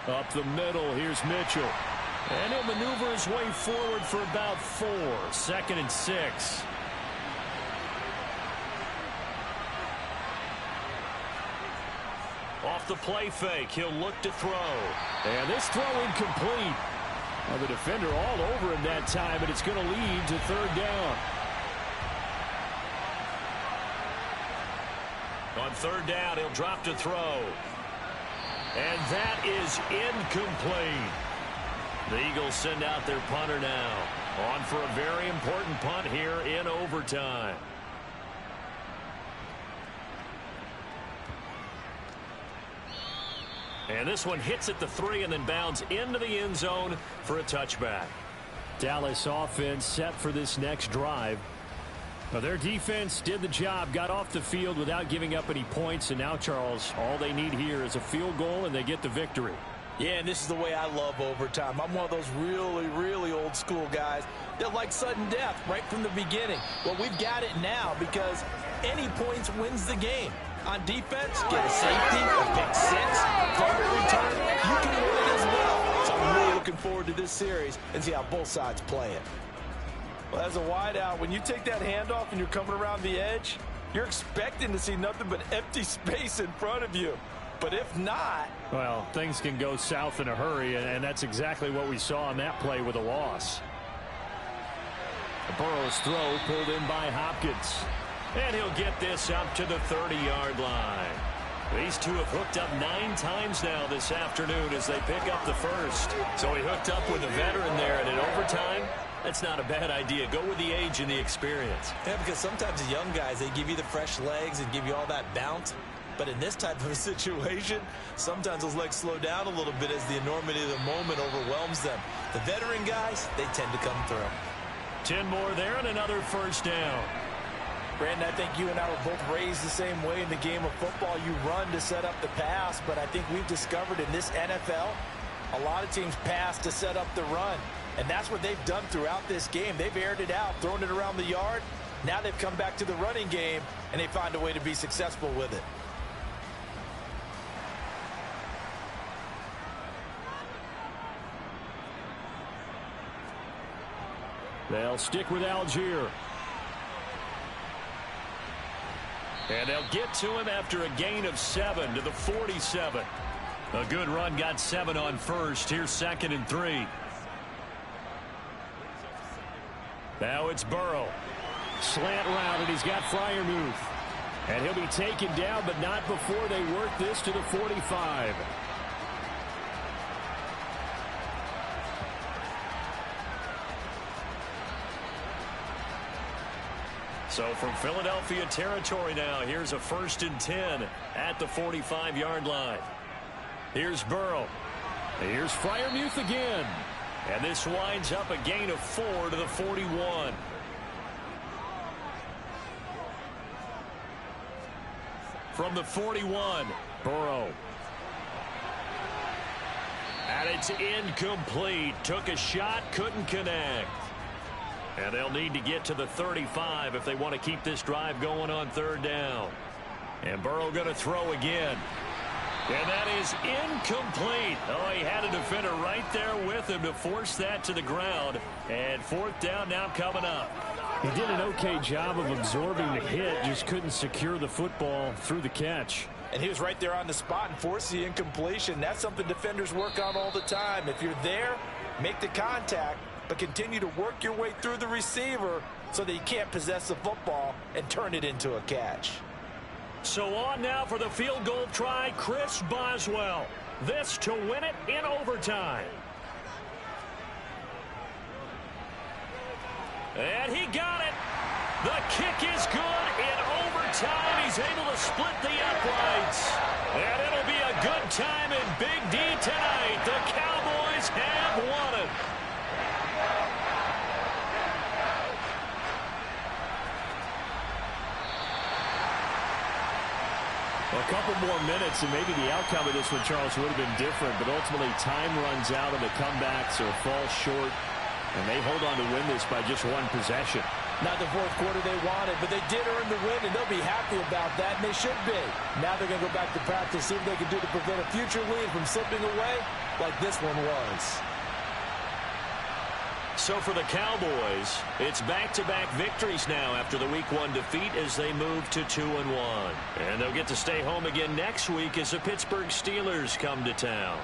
Up the middle, here's Mitchell. And he'll maneuver his way forward for about 4. 2nd and 6. Off the play fake, he'll look to throw. And this throw incomplete. Well, the defender all over him that time, but it's going to lead to 3rd down. On 3rd down, he'll drop to throw. And that is incomplete. The Eagles send out their punter now. On for a very important punt here in overtime. And this one hits at the 3 and then bounds into the end zone for a touchback. Dallas offense set for this next drive. Well, their defense did the job, got off the field without giving up any points, and now, Charles, all they need here is a field goal, and they get the victory. Yeah, and this is the way I love overtime. I'm one of those really, really old school guys that like sudden death right from the beginning. Well, we've got it now because any points wins the game. On defense, get a safety, a pick 6, fumble return, you can win it as well. So I'm really looking forward to this series and see how both sides play it. Well, as a wideout, when you take that handoff and you're coming around the edge, you're expecting to see nothing but empty space in front of you. But if not... well, things can go south in a hurry, and that's exactly what we saw on that play with a loss. Burrow's throw pulled in by Hopkins. And he'll get this up to the 30-yard line. These two have hooked up 9 times now this afternoon as they pick up the first. So he hooked up with a veteran there, and in overtime, That's not a bad idea. Go with the age and the experience. Yeah, because sometimes the young guys, they give you the fresh legs and give you all that bounce. But in this type of a situation, sometimes those legs slow down a little bit as the enormity of the moment overwhelms them. The veteran guys, they tend to come through. 10 more there and another first down. Brandon, I think you and I were both raised the same way in the game of football. You run to set up the pass, but I think we've discovered in this NFL, a lot of teams pass to set up the run. And that's what they've done throughout this game. They've aired it out, thrown it around the yard. Now they've come back to the running game, and they find a way to be successful with it. They'll stick with Algier. And they'll get to him after a gain of 7 to the 47. A good run, got 7 on first. Here's 2nd and 3. Now it's Burrow. Slant route, and he's got Freiermuth. And he'll be taken down, but not before they work this to the 45. So from Philadelphia territory now, here's a 1st and 10 at the 45-yard line. Here's Burrow. Here's Freiermuth again. And this winds up a gain of 4 to the 41. From the 41, Burrow. And it's incomplete. Took a shot, couldn't connect. And they'll need to get to the 35 if they want to keep this drive going on 3rd down. And Burrow going to throw again. And that is incomplete. Oh, he had a defender right there with him to force that to the ground. And 4th down now coming up. He did an okay job of absorbing the hit, just couldn't secure the football through the catch. And he was right there on the spot and forced the incompletion. That's something defenders work on all the time. If you're there, make the contact, but continue to work your way through the receiver so that you can't possess the football and turn it into a catch. So on now for the field goal try, Chris Boswell. This to win it in overtime. And he got it. The kick is good in overtime. He's able to split the uprights. And it'll be a good time in Big D tonight. The Cowboys have won it. A couple more minutes, and maybe the outcome of this one, Charles, would have been different. But ultimately, time runs out, and the comebacks are fall short. And they hold on to win this by just 1 possession. Not the 4th quarter they wanted, but they did earn the win, and they'll be happy about that, and they should be. Now they're going to go back to practice, see what they can do to prevent a future lead from slipping away like this one was. So for the Cowboys, it's back-to-back victories now after the Week 1 defeat as they move to 2-1. And they'll get to stay home again next week as the Pittsburgh Steelers come to town.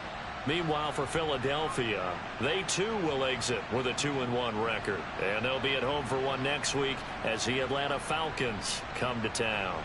Meanwhile, for Philadelphia, they too will exit with a 2-1 record. And they'll be at home for one next week as the Atlanta Falcons come to town.